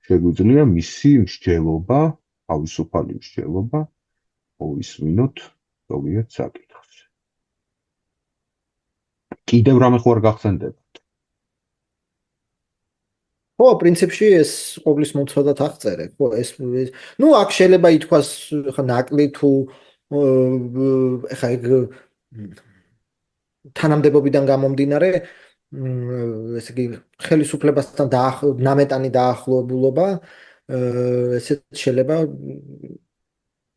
შეგვიძლია მისი მსჯელობა, თავისუფალი მსჯელობა მოვისმინოთ ზოგიერთ საკითხს. კიდევ რამე ხო არ გახსენდებათ? ხო, პრინციპში ეს ყოვლის მომცოდად აღწერე, ხო, ეს ნუ აქ შეიძლება ითქვას ხა ნაკლი თუ ხა თანამდებობიდან გამომდინარე ესე იგი ხელისუფლებასთან ნამეტანი დაახლოებულობა ესეც შეიძლება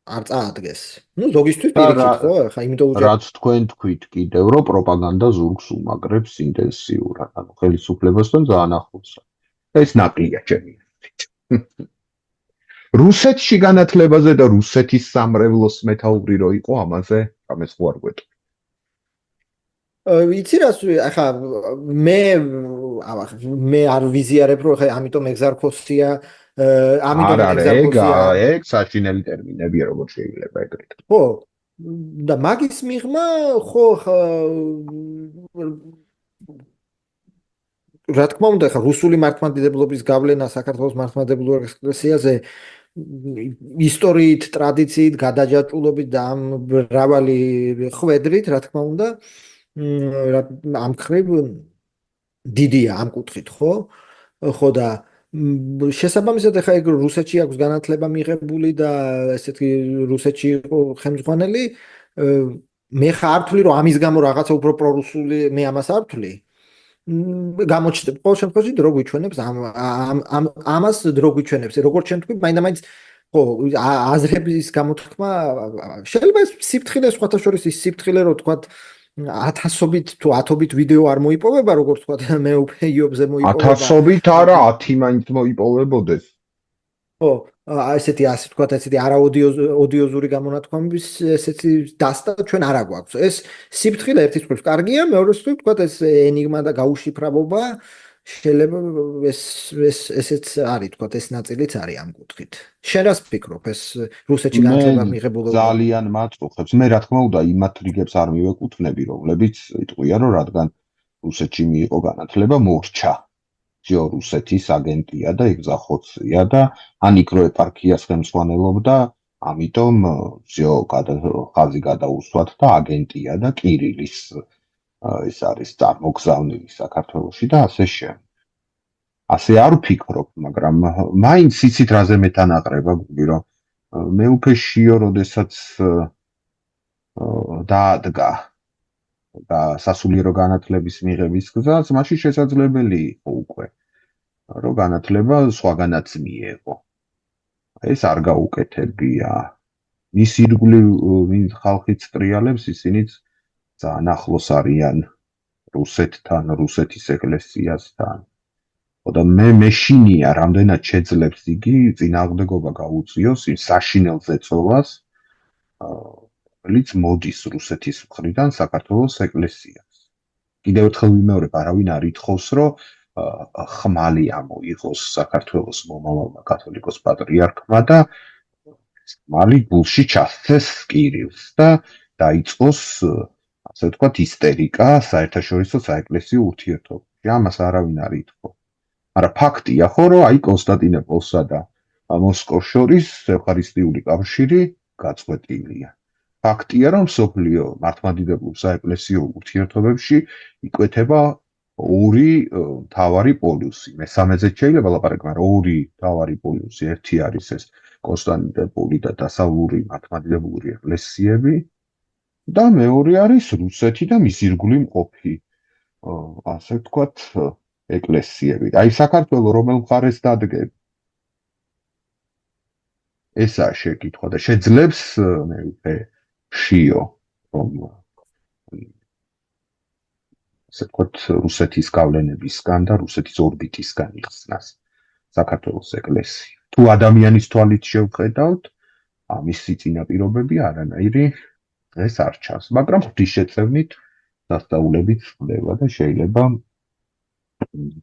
არ წაადგეს. ნუ ზოგისთვის და პირიქით ხო? ხა იმიტომ უჯერ რაც თქვენ თქვით კიდევ, რომ პროპაგანდა ზურგს უმაგრებს ინტენსიურად, ანუ ხელისუფლებასთან ძალიან ახლოს. ეს ნაკლია ჩემი აზრით. რუსეთში განათლებაზე და რუსეთის სამრევლოს მეთაური რო იყო ამაზე, ამას ხო არ გვეტყვი. იცი რას ახლა მე არ ვიზიარებ რომ ხა ამიტომ ეგზარქოსია ამიტომ ეგზარქოსია ეგ საშინელი ტერმინებია როგორ შეიძლება ეგრეთ. ხო და მაგის მიღმა ხო რა თქმა უნდა ხა რუსული მართლმადიდებლობის გავლენა საქართველოს მართლმადიდებლურ ეკლესიაზე ისტორიით, ტრადიციით, გადაჯაჭვულობით და ამ მრავალი ხვედრით, რა თქმა უნდა, ამ ხრივ დიდია ამ კუთხით, ხო? ხო და შესაბამისად ახლა ეგ რუსეთში აქვს განათლება მიღებული და ესეთი რუსეთში იყო ხელმძღვანელი, მე ხარ ვთვლი რომ ამის გამო რაღაცა უფრო პრორუსული მე ამას არ ვთვლი. გამოჩნდება ყოველ შემთხვევაში დრო გვიჩვენებს ამას დრო გვიჩვენებს როგორც ჩვენ თქვი მაინდა-მაინც ხო აზრების გამოთქმა შეიძლება ეს სიფრთხილე სხვათა შორის ის სიფრთხილე რომ თქვა ათასობით თუ ათობით ვიდეო არ მოიპოვება როგორც თქვა მე უფე იობზე მოიპოვება ათასობით არა 10 მაინც მოიპოვებოდეს ხო ესეთი ასე თქვა ესეთი არაოდიოზური გამონათქვამების ესეთი დასტა ჩვენ არ აგვაქვს ეს სიფრთხილე ერთის მხრივ კარგია მეორეს მხრივ თქვა ეს ენიგმა და გაუშიფრებობა შეიძლება ესეც არის თქვა ეს ნაწილიც არის ამ კუთხით შენ რას ფიქრობ ეს რუსეთში განათლება მიღებულობა ძალიან მაწუხებს მე რა თქმა უნდა იმათ რიგებს არ მივეკუთვნები რომლებიც იტყვია რომ რადგან რუსეთში მიიღო განათლება მორჩა ძიო რუსეთის აგენტია და ეგზახოცია და ან იქრო ეპარქიას ხელმძღვანელობდა ამიტომ ძიო ხაზი გადაუსვათ და აგენტია და კირილის ეს არის წარმოგზავნილი საქართველოში და ასე შემდეგ. ასე არ ვფიქრობ, მაგრამ მაინც იცით რაზე მეთანაყრება გული რომ მე უფეშიო როდესაც დაადგა და სასულიერო განათლების მიღების გზაც, მაშინ შესაძლებელი იყო უკვე რომ განათლება სხვაგანაც მიეღო. ეს არ გაუკეთებია. მის ირგვლივ ვინ ხალხიც ტრიალებს, ისინიც ძალიან ახლოს არიან რუსეთთან, რუსეთის ეკლესიასთან. და მე მეშინია რამდენად შეძლებს იგი წინააღმდეგობა გაუწიოს იმ საშინელ ზეწოლას, რომელიც მოდის რუსეთის მხრიდან საქართველოს ეკლესიას. კიდევ ერთხელ ვიმეორებ, არავინ არ ითხოვს, რომ ხმალი ამოიღოს საქართველოს მომავალმა კათოლიკოს პატრიარქმა და ხმალი გულში ჩასცეს კირილს და დაიწყოს ასე ვთქვათ ისტერიკა საერთაშორისო საეკლესიო ურთიერთობებში. ამას არავინ არ ითხოვს. მაგრამ ფაქტია ხო, რომ აი კონსტანტინოპოლსა და მოსკოვს შორის ევხარისტიული კავშირი გაწყვეტილია. ფაქტია, რომ სოფლიო მართლმადიდებლურ საეკლესიო ურთიერთობებში იკვეთება ორი მთავარი პოლუსი. მესამეზე შეიძლება ლაპარაკი, მაგრამ ორი მთავარი პოლუსი. ერთი არის ეს კონსტანტინოპოლი და დასავლური მართლმადიდებლური ეკლესიები და მეორე არის რუსეთი და მის ირგვლივ მყოფი ასე ვთქვათ ეკლესიები. აი საქართველოს რომელ მხარეს დადგება? ესაა შეკითხვა და შეძლებს მე ვფე შიო რომ ასე ვთქვათ რუსეთის გავლენებისგან და რუსეთის ორბიტისგან იხსნას საქართველოს ეკლესია. თუ ადამიანის თვალით შევხედავთ, ამისი წინაპირობები არანაირი ეს არ ჩანს, მაგრამ ღვთის შეწევნით დასწაულებით ხდება და შეიძლება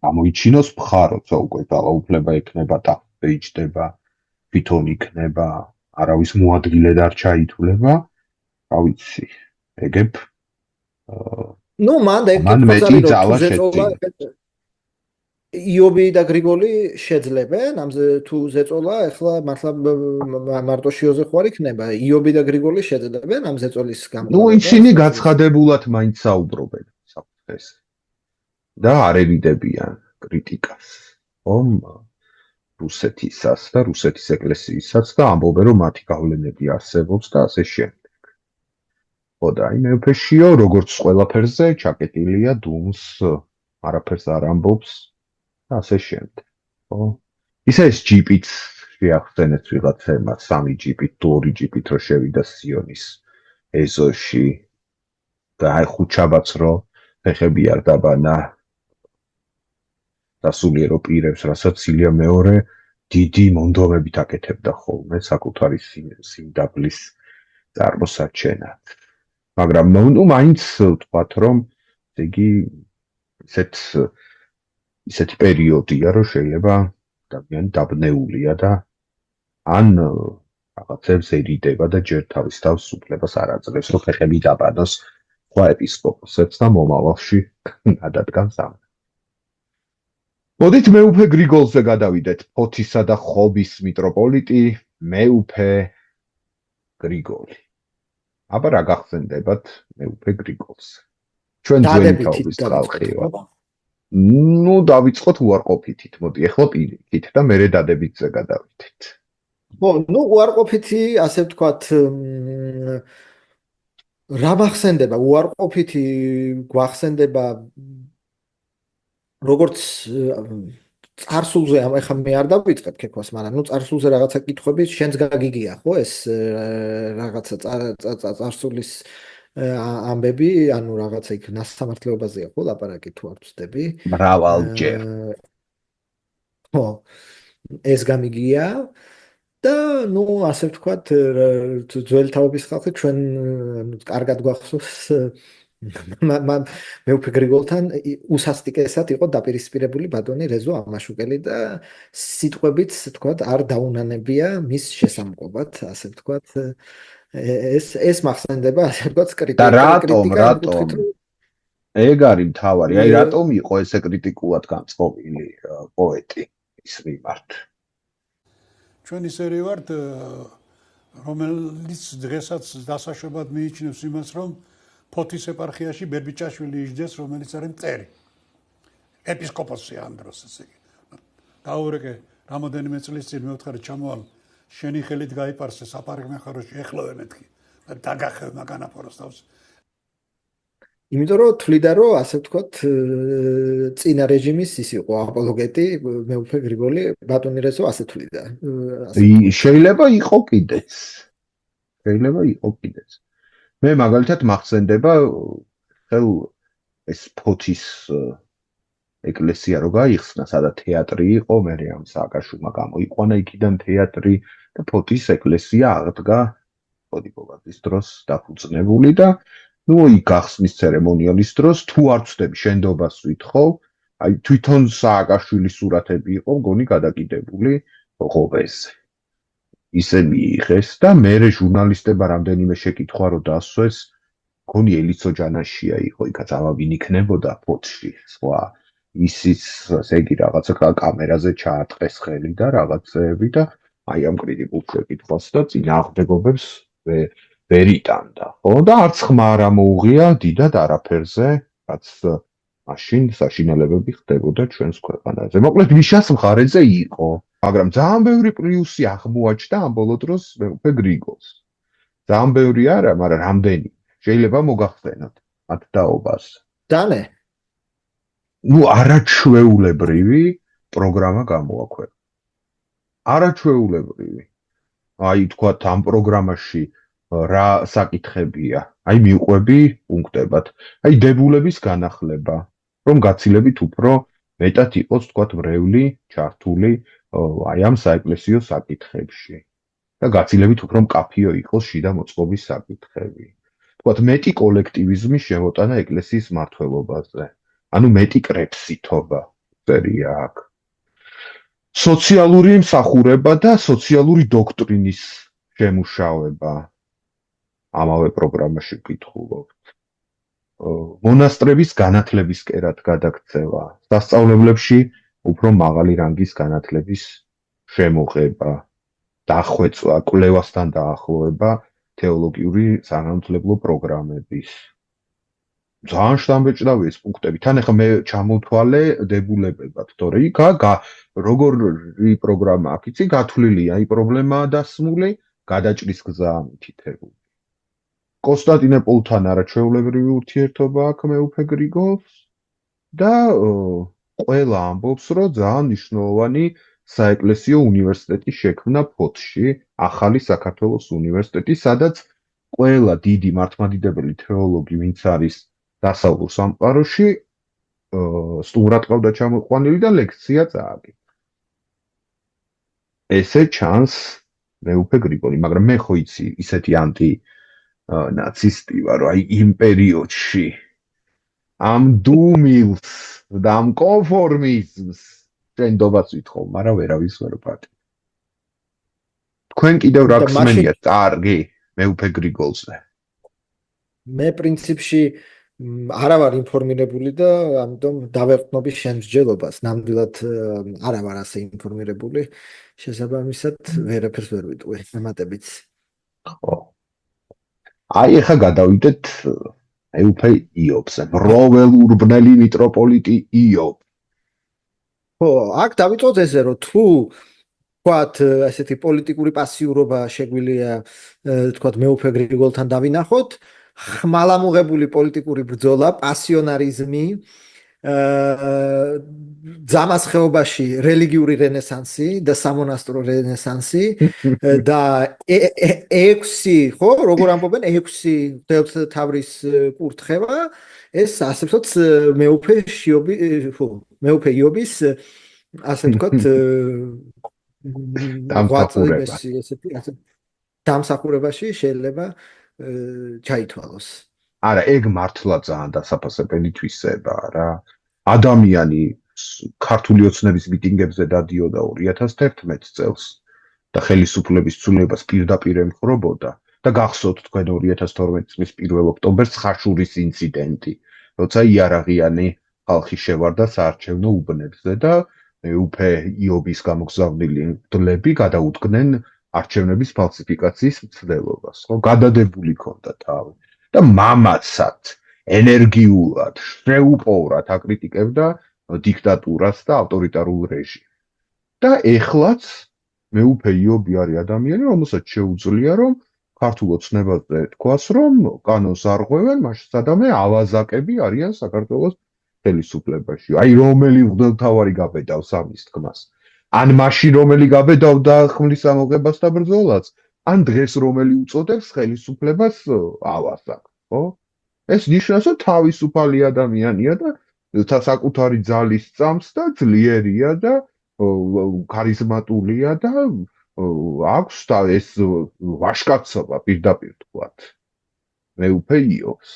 გამოიჩინოს მხაროცა უკვე ძალაუფლება ექნება და ბეიჯდება თვითონ იქნება არავის მოადგილედ არ ჩაითვლება რა ვიცი ეგებ ნუ მან მეტი ძალა შეძინა იობი და გრიგოლი შეძლებენ ამზე თუ ზეწოლა ახლა მართლა მარტოშიოზე ხوار იქნება იობი და გრიგოლი შეძლებენ ამ ზეწოლის გამო ნუ ისინი გაცხადებულად მაინც საუბრობენ საფრთხეს და არ ევიდებიან კრიტიკას ომ რუსეთისას და რუსეთის ეკლესიისაც და ამბობენ რომ მათი გავლენები არსებობს და ასე შემდეგ. ხო და აი მეფეშიო როგორც ყველაფერზე ჩაკეტილია დუმს არაფერს არ ამბობს და ასე შემდეგ. ხო? ისე ეს ჯიპიც შეახსენეთ ვიღაცებმა 3 ჯიპით, 2 ჯიპით რო შევიდა სიონის ეზოში და აი ხუჩაბაც რო ფეხები არ დაბანა დასულიერო პირებს, რასაც ილია მეორე დიდი მონდომებით აკეთებდა ხოლმე საკუთარი სიმდაბლის წარმოსაჩენად. მაგრამ ნუ მაინც ვთქვათ, რომ იგი ისეთი პერიოდია, რომ შეიძლება ადამიანი დაბნეულია და ან რაღაცებს ერიდება და ჯერ თავის თავს უფლებას არ აძლევს, რომ ფეხები დაბანოს სხვა ეპისკოპოსებს და მომავალში გადადგამს ამ. მოდით მეუფე გრიგოლზე გადავიდეთ, ფოთისა და ხობის მიტროპოლიტი, მეუფე გრიგოლი. აბა რა გახსენდებათ მეუფე გრიგოლს? ჩვენ ძველი თაობის ხალხი ვართ. ნუ დავიწყოთ უარყოფითით, მოდი ახლა პირიქით და მერე დადებითზე გადავიდეთ. ხო, ნუ უარყოფითი, ასე ვთქვათ, რა მახსენდება? უარყოფითი გვახსენდება როგორც წარსულზე, ეხლა მე არ დავიწყებ ქექვას, მაგრამ ნუ წარსულზე რაღაცა კითხვები შენს გაგიგია, ხო, ეს რაღაცა წარსულის ამბები, ანუ რაღაცა იქ ნასამართლეობაზეა, ხო, ლაპარაკი თუ არ ვწდები. მრავალჯერ. ხო, ეს გამიგია და ნუ ასე ვთქვათ, ძველი თაობის ხალხი ჩვენ კარგად გვახსოვს მეუფე გრიგოლთან უსასტიკესად იყო დაპირისპირებული ბატონი რეზო ამაშუკელი და სიტყვებით ვთქვათ არ დაუნანებია მის შესამკობად, ასე ვთქვათ, ეს მახსენდება, ასე ვთქვათ, კრიტიკა. და რატომ? ეგ არის მთავარი. აი რატომ იყო ესე კრიტიკულად განწყობილი პოეტი ის მიმართ? ჩვენ ისერი ვართ, რომელიც დღესაც დასაშვებად მიიჩნევს იმას, რომ ფოთის ეპარქიაში ბერბიჭაშვილი იჯდეს, რომელიც არის მტერი. ეპისკოპოსია ამ დროს, ესე იგი. დაურეკე, რამოდენიმე წლის წინ მეუთხარი ჩამოვალ, შენი ხელით გაიპარსე საპარკმე ხაროში, ეხლოვე მეთქი. და დაგახევ მაგანაფოროს თავს. იმიტომ რომ თვლიდა რომ ასე ვთქვათ წინა რეჟიმის ის იყო აპოლოგეტი მეუფე გრიგოლი ბატონი რეზო ასე თვლიდა. შეიძლება იყო კიდეც. მე მაგალითად მახსენდება ხელ ეს ფოთის ეკლესია რო გაიხსნა, სადაც თეატრი იყო, მე ამ სააკაშვილმა გამოიყვანა იქიდან თეატრი და ფოთის ეკლესია აღდგა პოდიპოვაძის დროს დაფუძნებული და ნუ იქ გახსნის ცერემონიალის დროს თუ არ ვწდები შენდობას ვითხოვ, აი თვითონ სააკაშვილის სურათები იყო მგონი გადაკიდებული ღობეზე. ისე მიიღეს და მერე ჟურნალისტებმა რამდენიმე შეკითხვა რო დასვეს, მგონი ელიცო ჯანაშია იყო, იქაც ამა ვინ იქნებოდა ფოთში, სხვა ისიც ესე იგი რაღაცა კამერაზე ჩაატყეს ხელი და რაღაცეები და აი ამ კრიტიკულ შეკითხვას და წინააღმდეგობებს ვერ იტანდა, ხო? და არც ხმა არ ამოუღია დიდად არაფერზე, რაც მაშინ საშინელებები ხდებოდა ჩვენს ქვეყანაზე. მოკლედ მიშას მხარეზე იყო, მაგრამ ძალიან ბევრი პლუსი აღმოაჩნდა ამ ბოლო დროს მეუფე გრიგოლს. ძალიან ბევრი არა, მაგრამ რამდენი? შეიძლება მოგახსენოთ მათ დაობას. დანე. ნუ არაჩვეულებრივი პროგრამა გამოაქვეყნა. არაჩვეულებრივი. აი თქვათ ამ პროგრამაში რა საკითხებია? აი მიყვები პუნქტებად. აი დებულების განახლება, რომ გაცილებით უფრო მეტად იყოს თქვათ მრევლი ჩართული აი ამ საეკლესიო საკითხებში და გაცილებით უფრო მკაფიო იყოს შიდა მოწყობის საკითხები. თქვათ მეტი კოლექტივიზმის შემოტანა ეკლესიის მმართველობაზე. ანუ მეტი კრეფსითობა წერია აქ. სოციალური მსახურება და სოციალური დოქტრინის შემუშავება ამავე პროგრამაში ვკითხულობთ. მონასტრების განათლების კერად გადაქცევა, სასწავლებლებში უფრო მაღალი რანგის განათლების შემოღება, დახვეწვა, კვლევასთან დაახლოება თეოლოგიური საგანმანათლებლო პროგრამების. ძალიან შთამბეჭდავი ეს პუნქტები. თან ახლა მე ჩამოვთვალე დებულებებად, თორე იქ როგორი პროგრამა აქ იცი გათვლილია, აი პრობლემაა დასმული, გადაჭრის გზაა მითითებული. კონსტანტინოპოლთან არაჩვეულებრივი ურთიერთობა აქვს მეუფე გრიგოლს და ყველა ამბობს, რომ ძალიან მნიშვნელოვანი საეკლესიო უნივერსიტეტი შექმნა ფოთში, ახალი საქართველოს უნივერსიტეტი, სადაც ყველა დიდი მართლმადიდებელი თეოლოგი, ვინც არის დასავლურ სამყაროში, სტუმრად ყავდა ჩამოყვანილი და ლექცია წააგებდა. ესე ჩანს მეუფე გრიგოლი, მაგრამ მე ხო იცი, ისეთი ანტი ნაცისტი ვარ, რომ აი იმ პერიოდში ამ დუმილს და ამ კონფორმიზმს შენდობას ვითხოვ, მაგრამ ვერავის ვერ პატი. თქვენ კიდევ რა და გსმენიათ კარგი მეუფე გრიგოლზე? მე პრინციპში არა ვარ ინფორმირებული და ამიტომ დავეყნობი შენ მსჯელობას. ნამდვილად არა ვარ ასე ინფორმირებული. შესაბამისად, ვერაფერს ვერ ვიტყვიემატებიც. ხო. აი ეხა გადავიდეთ მეუფე იობზე, მროველურბნელი მიტროპოლიტი იობ. ხო, აქ დავიწყოთ ესე, რომ თუ თქვათ ესეთი პოლიტიკური პასიურობა შეგვიძლია თქვათ მეუფე გრიგოლთან დავინახოთ, ხმალამუღებული პოლიტიკური ბრძოლა, პასიონარიზმი, ძამას ხეობაში რელიგიური რენესანსი და სამონასტრო რენესანსი და 6 ხო, როგორ ამბობენ 6 თევრის კურთხევა, ეს ასე ვთქვათ მეუფე იობის ასე ვთქვათ დამსახურებაში შეიძლება ჩაითვალოს. არა, ეგ მართლა ძალიან დასაფასებელი თვისება რა. ადამიანი ქართული ოცნების მიტინგებზე დადიოდა 2011 წელს და ხელისუფლების ცვლილებას პირდაპირ ემხრობოდა და გახსოვთ თქვენ 2012 წლის 1 ოქტომბერს ხაშურის ინციდენტი, როცა იარაღიანი ხალხი შევარდა საარჩევნო უბნებზე და მეუფე იობის გამოგზავნილი მდლები გადაუდგნენ არჩევნების ფალსიფიკაციის მცდელობას, ხო, გადადებული ქონდა თავი. და მამაცად, ენერგიულად, შეუპოვრად აკრიტიკებდა დიქტატურას და ავტორიტარულ რეჟიმს. და ეხლაც მეუფე იობი არის ადამიანი, რომელსაც შეუძლია, რომ ქართულ ოცნებაზე თქვას, რომ კანონს არღვევენ, მაშინ სადამე ავაზაკები არიან საქართველოს ხელისუფლებაში. აი რომელი მღვდელმთავარი გაბედავს ამის თქმას. ან მაშინ რომელი გაბედავდა ხმლის ამოღებას და ბრძოლას, ან დღეს რომელი უწოდებს ხელისუფლებას ავაზაკს, ხო? ეს ნიშნავს, რომ თავისუფალი ადამიანია და საკუთარი ძალის წამს და ძლიერია და ქარიზმატულია და აქვს და ეს ვაშკაცობა პირდაპირ თქვათ. მეუფე იობს.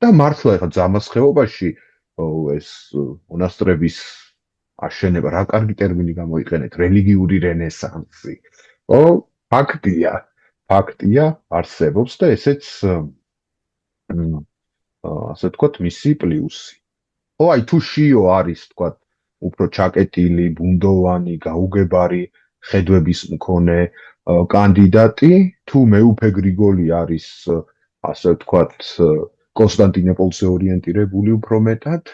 და მართლა ეხა ძამას ხეობაში ეს მონასტრების აშენება, რა კარგი ტერმინი გამოიყენეთ, რელიგიური რენესანსი. ხო, ფაქტია, არსებობს და ესეც ასე თქვათ, მისი პლუსი. ხო, აი თუ შიო არის, თქვათ, უფრო ჩაკეტილი, ბუნდოვანი, გაუგებარი ხედვების მქონე კანდიდატი, თუ მეუფე გრიგოლი არის, ასე ვთქვათ, კონსტანტინოპოლზე ორიენტირებული უფრო მეტად,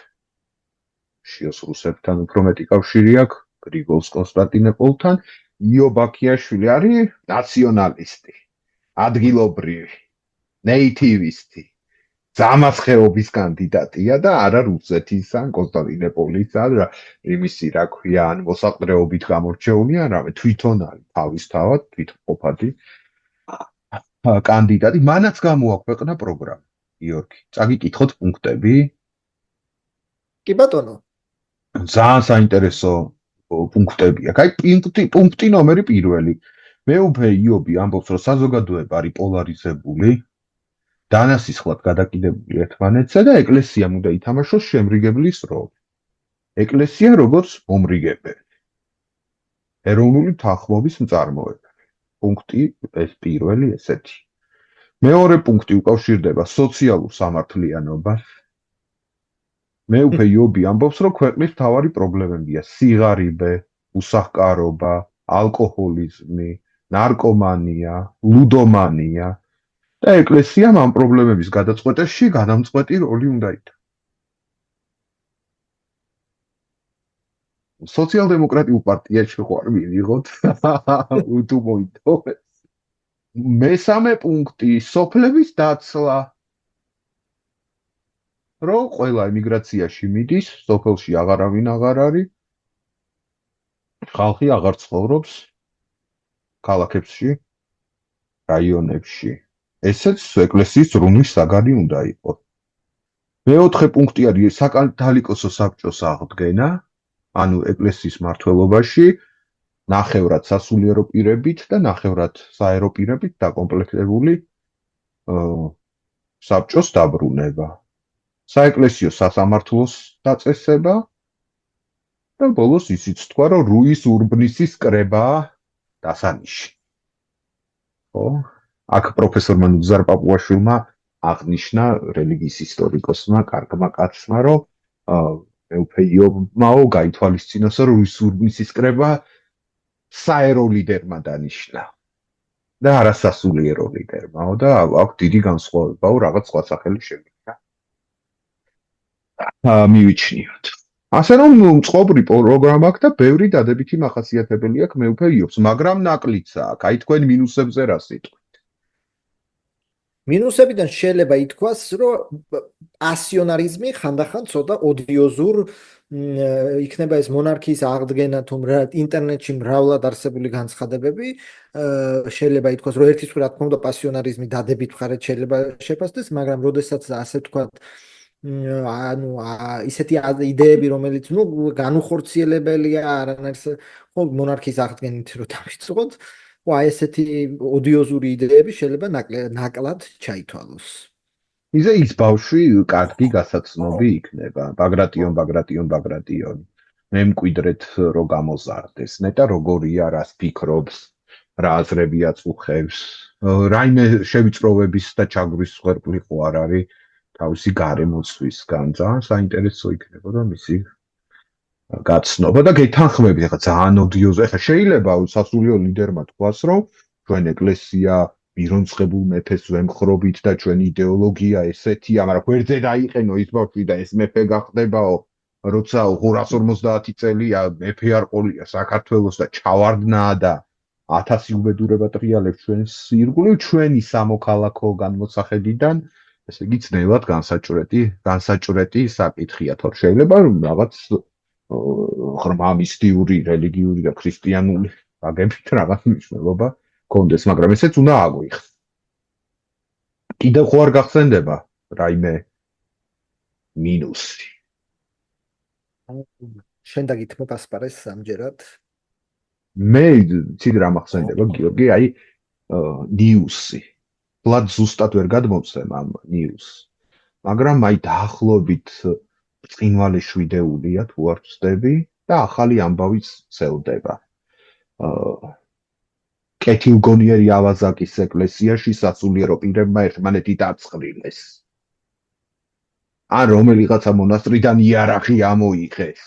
შიოს რუსებთან უფრო მეტი კავშირი აქვს, გრიგოლს კონსტანტინოპოლთან, იობ აქიაშვილი არის ნაციონალისტი, ადგილობრივი, ნეიტივისტი, ძამას ხეობის კანდიდატია და არა რუსეთის ან კონსტანტინოპოლის ან იმისი რა ქვია, ან მოსაყრეობით გამორჩეული, არამედ თვითონ არის თავისთავად თვითმყოფადი კანდიდატი. მანაც გამოაქვეყნა პროგრამა. გიორგი, წაგიკითხოთ პუნქტები. კი ბატონო. ძალიან საინტერესო პუნქტებია. აი პუნქტი ნომერი 1. მეუფე იობი ამბობს, რომ საზოგადოება არის პოლარიზებული, დანასისხლად გადაკიდებული ერთმანეთსა და ეკლესიამ უნდა ითამაშოს შემრიგებლის როლი. ეკლესია როგორც მომრიგებელი. ეროვნული თანხმობის მწარმოებელი. პუნქტი ეს პირველი ესეთი. მეორე პუნქტი უკავშირდება სოციალურ სამართლიანობას. მეუფე იობი ამბობს, რომ ქვეყნის მთავარი პრობლემებია სიღარიბე, უსახკარობა, ალკოჰოლიზმი, ნარკომანია, ლუდომანია და ეკლესიამ ამ პრობლემების გადაწყვეტაში განამწყვეტი როლი უნდა ითამაშოს. სოციალ-დემოკრატიულ პარტიაში ხარ მიიღოთ თუ მოიტოვეს. მესამე პუნქტი სოფლების დაცლა. რომ ყველა ემიგრაციაში მიდის, სოფელში აღარავინ აღარ არის, ხალხი აღარ ცხოვრობს ქალაქებში, რაიონებში. ესეც ეკლესიის ზრუნვის საგანი უნდა იყოს. მეოთხე პუნქტი არის საკათალიკოსო საბჭოს აღდგენა, ანუ ეკლესიის მმართველობაში ნახევრად სასულიერო პირებით და ნახევრად საერო პირებით დაკომპლექტებული საბჭოს დაბრუნება. საეკლესიო სასამართლოს დაწესება და ბოლოს ისიც თქვა, რომ რუის ურბნისის კრებაა დასანიში. ხო? აქ პროფესორმა ნუგზარ პაპუაშვილმა აღნიშნა რელიგიის ისტორიკოსმა, კარგმა კაცმა, რომ მეუფე იობმაო გაითვალისწინოს, რომ რუის ურბნისის კრება საერო ლიდერმა დანიშნა და არა სასულიერო ლიდერმაო და აქ დიდი განსხვავებაო, რაღაც სხვა სახელი შემიძლია მივიჩნიოთ. ასე რომ მწყობრი პროგრამა აქვს და ბევრი დადებითი მახასიათებელი აქვს მეუფე იობს, მაგრამ ნაკლიც აქვს. აი თქვენ მინუსებზე რა სიტყვით? მინუსებიდან შეიძლება ითქვას, რომ პასიონარიზმი ხანდახან ცოტა ოდიოზურ იქნება ეს მონარქიის აღდგენა თუ ინტერნეტში მრავლად არსებული განცხადებები, შეიძლება ითქვას, რომ ერთის რა თქმა უნდა პასიონარიზმი დადებით მხარეთ შეიძლება შეფასდეს, მაგრამ როდესაც ასე ვთქვათ, ანუ ისეთი იდეები, რომელიც განუხორციელებელია, არანაირ ხო მონარქიის აღდგენით რო დავიწყოთ, აი ესეთი ოდიოზური იდეები შეიძლება ნაკლად ჩაითვალოს. იზე ის ბავშვი კარგი გასაცნობი იქნება. ბაგრატიონი. მე მკვიდრეთ რო გამოზარდეს. ნეტა როგორია, რას ფიქრობს, რა აზრები აწუხებს. რაიმე შევიწროვების და ჩაგვრის ხვერპლი ხო არ არის თავისი გარემოცვისგან. ძალიან საინტერესო იქნებოდა მისი გაცნობა და გეთანხმებით, ახლა ძალიან ოდიოზი. ახლა შეიძლება სასულიერო ლიდერმა თქვას, რომ ჩვენ ეკლესია მირონცხებულ მეფეს ვემხრობით და ჩვენი იდეოლოგია ესეთია, მაგრამ გვერდზე დაიყენო ის ბავშვი და ეს მეფე გახდებაო, როცა 250 წელია მეფე არ ყოლია საქართველოს და ჩავარდნაა და 1000 უბედურება ტრიალებს ჩვენს ირგვლივ, ჩვენი სამოქალაქო განმოსახედიდან, ესე იგი ძნელად განსაჭრეტი საკითხია, თორე შეიძლება რაღაც ღრმამისტიური, რელიგიური და ქრისტიანული აგებით რაღაც მნიშვნელობა კონდეს, მაგრამ ესეც უნდა აღვიხსნას. კიდევ ხო არ გახსენდება რაიმე მინუსი? შენ დაგითმობ ასპარეს ამჯერად? მე ცით რა მახსენდება, გიორგი, აი ნიუსი. ბლად ზუსტად ვერ გადმოცემ ამ ნიუსს. მაგრამ აი დაახლოებით ბრწყინვალე შვიდეულია თუ არ ვწდები და ახალი ამბავიც ცელდება. კეთილგონიერი ავაზაკის ეკლესიაში სასულიერო პირებმა ერთმანეთი დაწყრილეს. ან რომელიღაცა მონასტრიდან იარაღი ამოიღეს.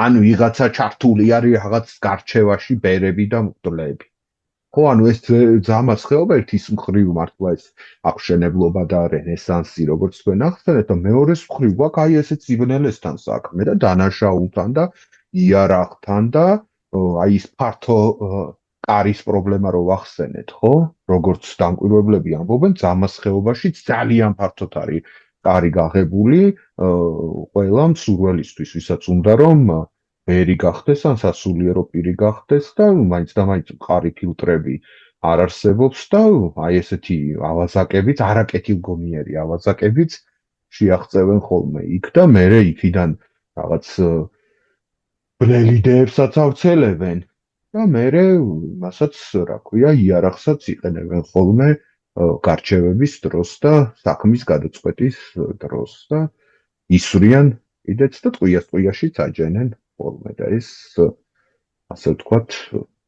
ან ვიღაცა ჩართული არის რაღაც გარჩევაში ბერები და მღვდლები. ხო, ანუ ეს ძამას ხეობა ერთის მხრივ მართლა ეს აღშენებლობა და რენესანსი, როგორც თქვენ ახსენეთ, და მეორეს მხრივ გვაქვს აი ესეც სიბნელესთან საქმე და დანაშაულთან და იარაღთან და აი ის ფართო კარის პრობლემა რო ვახსენეთ, ხო? როგორც დამკვირვებლები ამბობენ, ძამას ხეობაში ძალიან ფართოდ არის კარი გაღებული ყველა მსურველისთვის, ვისაც უნდა რომ ბერი გახდეს ან სასულიერო პირი გახდეს და მაინც და მაინც მყარი ფილტრები არ არსებობს და აი ესეთი ავაზაკებიც, არაკეთილგონიერი ავაზაკებიც შეაღწევენ ხოლმე იქ და მერე იქიდან რაღაც ბნელ იდეებსაც ავრცელებენ და მერე მასაც რა ქვია იარაღსაც იყენებენ ხოლმე გარჩევების დროს და საქმის გადაწყვეტის დროს და ისვრიან კიდეც და ტყვიაშიც აჯენენ ხოლმე და ეს ასე ვთქვათ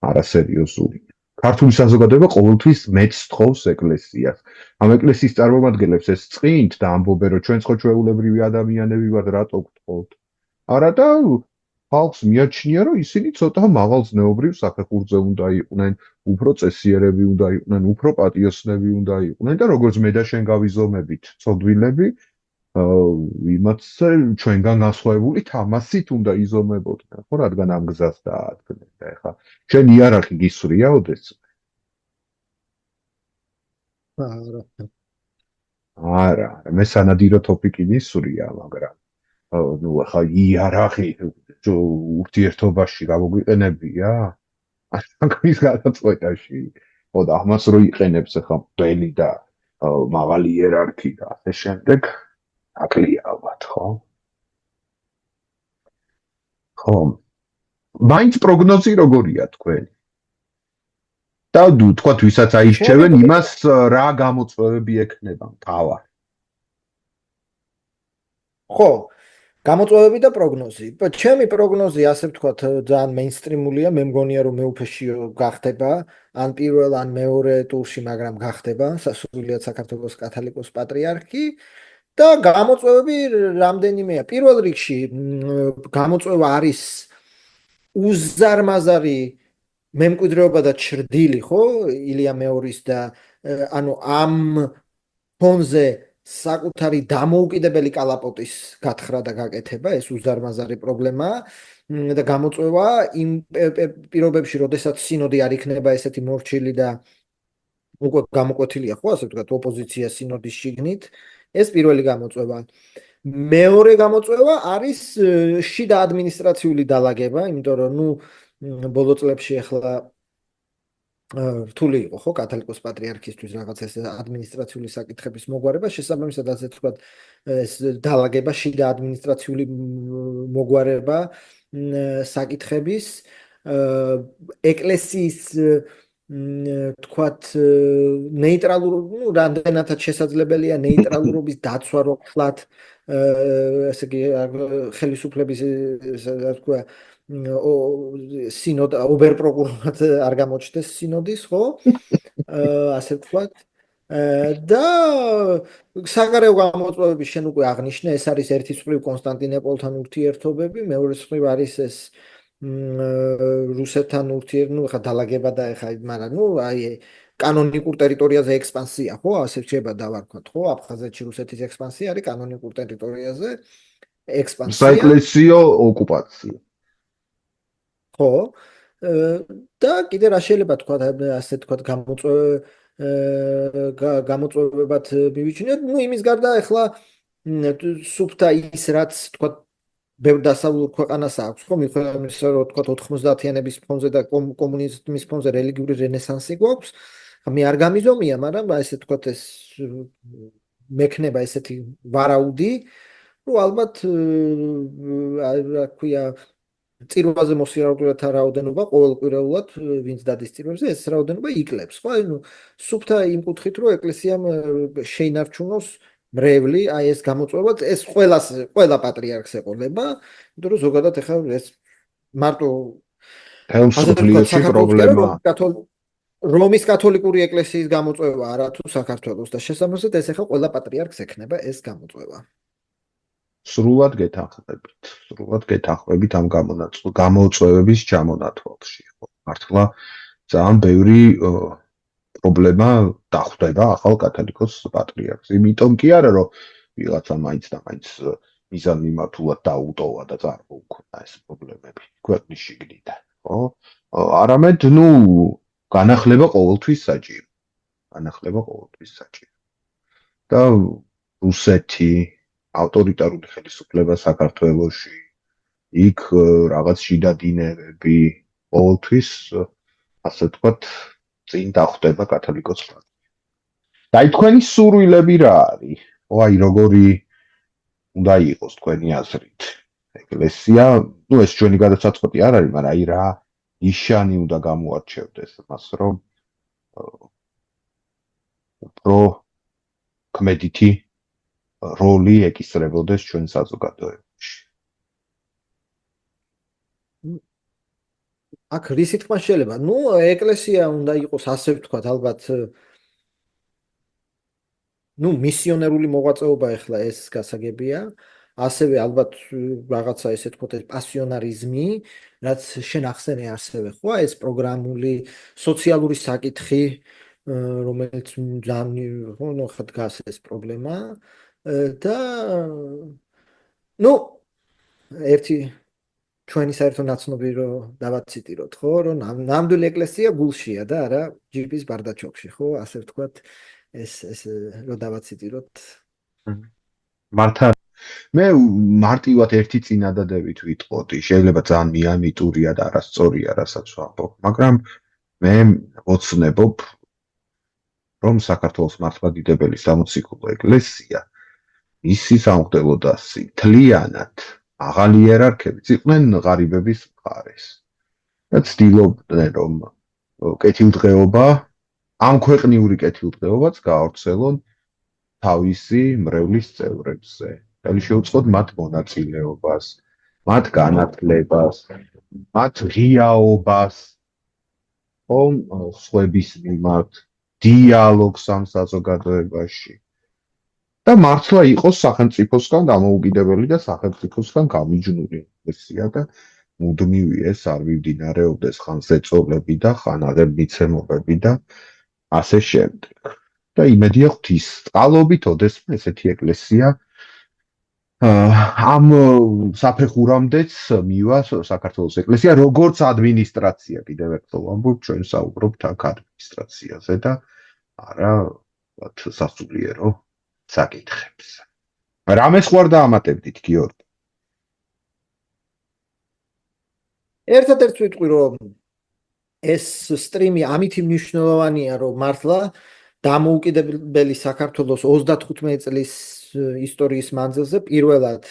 არასერიოზული. ქართული საზოგადოება ყოველთვის მეც თხოვს ეკლესიას. ამ ეკლესიის წარმომადგენლებს ეს წინთ და ამბობენ, რომ ჩვენ ხოჩვეულებრივი ადამიანები ვართ, რატო გთხოვთ? არა და ხალხს მიაჩნია, რომ ისინი ცოტა მაღალზნეობრივ საფეხურზე უნდა იყვნენ, უფრო წესიერები უნდა იყვნენ, უფრო პატიოსნები უნდა იყვნენ და როგორც მე და შენ გავიზომებით ცოდვილები, იმაც ჩვენგან განსხვავებული თამასით უნდა იზომებოდნენ, ხო, რადგან ამ გზას დაადგნენ და ეხლა შენ იარაღი გისვრია ოდესმე? არა, მე სანადირო თოპიკი მისურია, მაგრამ ნუ ახლა იარაღი ურთიერთობაში გამოგვიყენებია? ახლის გადაწყვეტაში. ხო და ამას რო იყენებს ახლა მღვდელი და მაღალი იერარქი და ასე შემდეგ, აკლია ალბათ, ხო? ხო. მაინც პროგნოზი როგორია თქვენი? და თქვათ, ვისაც აიშჩევენ, იმას რა გამოწვევები ექნება თავად. ხო, გამოწვევები და პროგნოზი. ჩემი პროგნოზი, ასე ვთქვათ, ძალიან მეინსტრიმულია, მე მგონია, რომ მეუფეში გახდება, ან პირველ, ან მეორე ტურში, მაგრამ გახდება სრულიად საქართველოს კათოლიკოს პატრიარქი და გამოწვევები რამდენიმეა. პირველ რიგში გამოწვევა არის უზარმაზარი მემკვიდრეობა და ჩრდილი, ხო, ილია მეორის და ანუ ამ ფონზე საკუთარი დამოუკიდებელი კალაპოტის გათხრა და გაკეთება, ეს უზარმაზარი პრობლემაა და გამოწვევა იმ პირობებში, როდესაც სინოდი არ იქნება ესეთი მორჩილი და უკვე გამოკვეთილია, ხო, ასე ვთქვათ, ოპოზიცია სინოდის შიგნით, ეს პირველი გამოწვევა. მეორე გამოწვევა არის შიდა ადმინისტრაციული დალაგება, იმიტომ რომ ნუ ბოლო წლებში ახლა რთული იყო, ხო, კათოლიკოს პატრიარქისთვის რაღაც ეს ადმინისტრაციული საკითხების მოგვარება, შესაბამისად, ასე ვთქვათ, ეს დალაგება შიდა ადმინისტრაციული მოგვარება საკითხების ეკლესიის თქვათ ნეიტრალურ, ну, რამდენადაც შესაძლებელია ნეიტრალურობის დაცვა, რომ ხლათ ესე იგი ხელისუფლების რა თქვა სინოდ ობერპროკურორად არ გამოჩნდეს სინოდის, ხო? ასე ვთქვათ. და საგარეო გამოწვევები შენ უკვე აღნიშნე, ეს არის ერთის მხრივ კონსტანტინოპოლთან ურთიერთობები, მეორეს მხრივ არის ეს რუსეთთან ურთიერთობები, ნუ ხა დალაგება და ხა, მაგრამ ნუ აი კანონიკურ ტერიტორიაზე ექსპანსია, ხო, ასე რჩება დავარქვათ, ხო, აფხაზეთში რუსეთის ექსპანსია არის კანონიკურ ტერიტორიაზე ექსპანსია. საეკლესიო ოკუპაცია. ხო, და კიდე რა შეიძლება თქვა, ასე თქვა, გამოწვევებად მივიჩნიოთ, ну იმის გარდა ახლა სუფთა ის რაც თქვა ბევრ დასავლურ ქვეყანას აქვს, ხო, მიუხედავად იმისა, რომ თქვა 90-იანების ფონზე და კომუნიზმის ფონზე რელიგიური რენესანსი გვაქვს, მე არ გამიზომია, მაგრამ ესე თქვა ეს მექნება ესეთი ვარაუდი, რომ ალბათ რა ქვია წირვაზე მოსიარულეთა რაოდენობა ყოველკვირეულად ვინც დადის წირვებზე ეს რაოდენობა იკლებს, ხო? ანუ სუფთა იმ კუთხით, რომ ეკლესიამ შეინარჩუნოს მრევლი, აი ეს გამოწვევა, ეს ყველა პატრიარქს ეყოლება, იმიტომ რომ ზოგადად ახლა ეს მარტო მსოფლიოში პრობლემაა. რომის კათოლიკური ეკლესიის გამოწვევა არა თუ საქართველოს და შესაბამისად ეს ახლა ყველა პატრიარქს ექნება ეს გამოწვევა. სრულად გეთანხმებით ამ გამოწვევების ჩამონათვალში. მართლა ძალიან ბევრი პრობლემა დახვდება ახალ კათოლიკოს პატრიარქს. იმიტომ კი არა, რომ ვიღაცა მაინც და მაინც მიზანმიმართულად დაუტოვა და წარმოუქმნა ეს პრობლემები ქვეყნის შიგნიდან, ხო? არამედ, ნუ, განახლება ყოველთვის საჭირო. და რუსეთი ავტორიტარული ხელისუფლება საქართველოში, იქ რაღაც შიდა დინებები ყოველთვის, ასე ვთქვათ, წინ დახვდება კათოლიკოს პატრიარქს. და აი თქვენი სურვილები რა არის? აი როგორი უნდა იყოს თქვენი აზრით? ეკლესია, ну ეს ჩვენი გადაწყვეტი არ არის, მაგრამ აი რა ნიშანი უნდა გამოარჩევდეს მას, რომ უფრო ქმედითი როლი ეკისრებოდეს ჩვენ საზოგადოებაში. აქ რისი თქმა შეიძლება? ნუ ეკლესია უნდა იყოს ასე ვთქვათ, ალბათ ნუ მისიონერული მოღვაწეობა ახლა ეს გასაგებია. ასევე ალბათ რაღაცა ესე ვთქვათ პასიონარიზმი, რაც შენ ახსენე ასევე, ხო, ეს პროგრამული სოციალური საკითხი, რომელიც ძალიან ხო, ხა დგას ეს პრობლემა და ნუ ერთი ჩვენი საერთო ნაცნობი რო დავაციტიროთ, ხო, რომ ნამდვილი ეკლესია გულშია და არა ჯიბის ბარდაჩოქში, ხო, ასე ვთქვათ, ეს რო დავაციტიროთ. მართა მე მარტივად ერთი წინადადებით ვიტყოდი, შეიძლება ძალიან მიამიტურია და არასწორია, რასაც ვამბობ, მაგრამ მე ოცნებობ, რომ საქართველოს მართლმადიდებელი სამოციქულო ეკლესია მისი სამღვდელო დასი მთლიანად აღალი იერარქებიც იყვნენ ღარიბების მხარეს. და ცდილობდნენ, რომ კეთილდღეობა, ამ ქვეყნიური კეთილდღეობაც გაავრცელონ თავისი მრევლის წევრებზე. ხელი შეუწყოთ მათ მონაწილეობას, მათ განათლებას, მათ ღიაობას, სხვების მიმართ, დიალოგს ამ საზოგადოებაში. და მართლა იყოს სახელმწიფოსგან დამოუკიდებელი და სახელმწიფოსგან გამიჯნული ეკლესია და მუდმივი ეს არ მიმდინარეობდეს ხან ზეწოლები და ხან აღებმიცემობები და ასე შემდეგ. და იმედია ღვთის წყალობით ოდესმე ესეთი ეკლესია ამ საფეხურამდეც მივა საქართველოს ეკლესია როგორც ადმინისტრაცია, კიდევ ერთხელ ვამბობ, ჩვენ საუბრობთ აქ ადმინისტრაციაზე და არა სასულიერო საკითხებს. რამეს ხوار დაამატებდით, გიორგი? ერთადერთი ვიტყვი, რომ ეს სტრიმი ამით მნიშვნელოვანია, რომ მართლა დამოუკიდებელი საქართველოს 35 წლის ისტორიის მანძილზე პირველად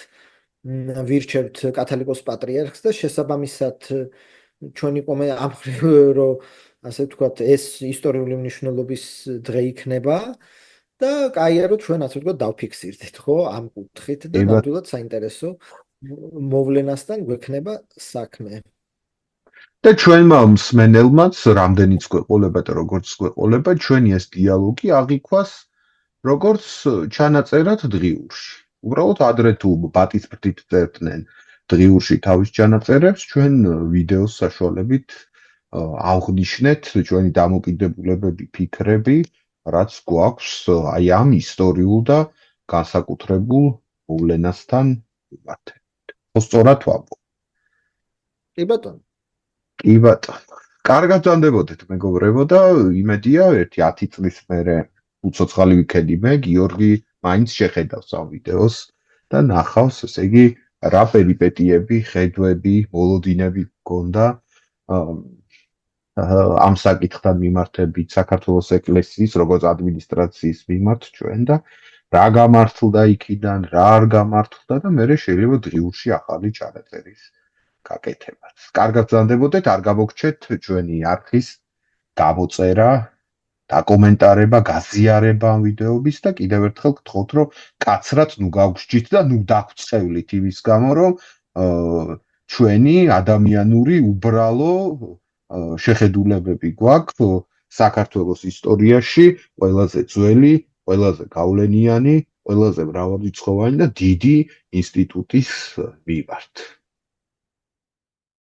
ვირჩევთ კათოლიკოს პატრიარქს და შესაბამისად ჩვენი ყომე ამ რომ ასე ვთქვათ, ეს ისტორიული მნიშვნელობის დღე იქნება და კაია რომ ჩვენ ასე ვთქვათ დავფიქსირდით, ხო, ამ კუთხით და ნამდვილად საინტერესო მოვლენასთან გვექნება საქმე. და ჩვენმა მსმენელმაც რამდენიც გვეყოლება და როგორც გვეყოლება, ჩვენი ეს დიალოგი აღიქვას როგორც ჩანაწერად დღიურში. უბრალოდ ადრე თუ ბატისფრთით წერდნენ დღიურში თავის ჩანაწერებს, ჩვენ ვიდეოს საშუალებით ავღნიშნეთ ჩვენი დამოკიდებულებები, ფიქრები, რაც გვაქვს აი ამ ისტორიულ და განსაკუთრებულ მოვლენასთან მიმართებით. ხო, სწორად ვამბობ. კი ბატონო. კი ბატონო. კარგად ვამდებოდეთ, მეგობრებო და იმედია 10 წლის მერე უცოცხალი ვიქედი მე, გიორგი მაინც შეხედავს ამ ვიდეოს და ნახავს, ესე იგი, რა პერიპეტიები, ხედვები, მოლოდინები გქონდა ამ საკითხთან მიმართებით საქართველოს ეკლესიის როგორც ადმინისტრაციის მიმართ ჩვენ და რა გამართლდა იქიდან, რა არ გამართლდა და მე შეიძლება დღიურში ახალი ჩანაწერის გაკეთებაც. კარგად ვამდებოდეთ, არ გამოგჩეთ ჩვენი არქის გამოწერა, დაკომენტარება, გაზიარება ამ ვიდეოების და კიდევ ერთხელ გთხოვთ, რომ კაცრად ნუ გავგსჯით და ნუ დაგვწყევლით იმის გამო, რომ ჩვენი ადამიანური უბრალო შეხედულებები გვაქვს საქართველოს ისტორიაში ყველაზე ძველი, ყველაზე გავლენიანი, ყველაზე მრავალრიცხოვანი და დიდი ინსტიტუტის მიმართ.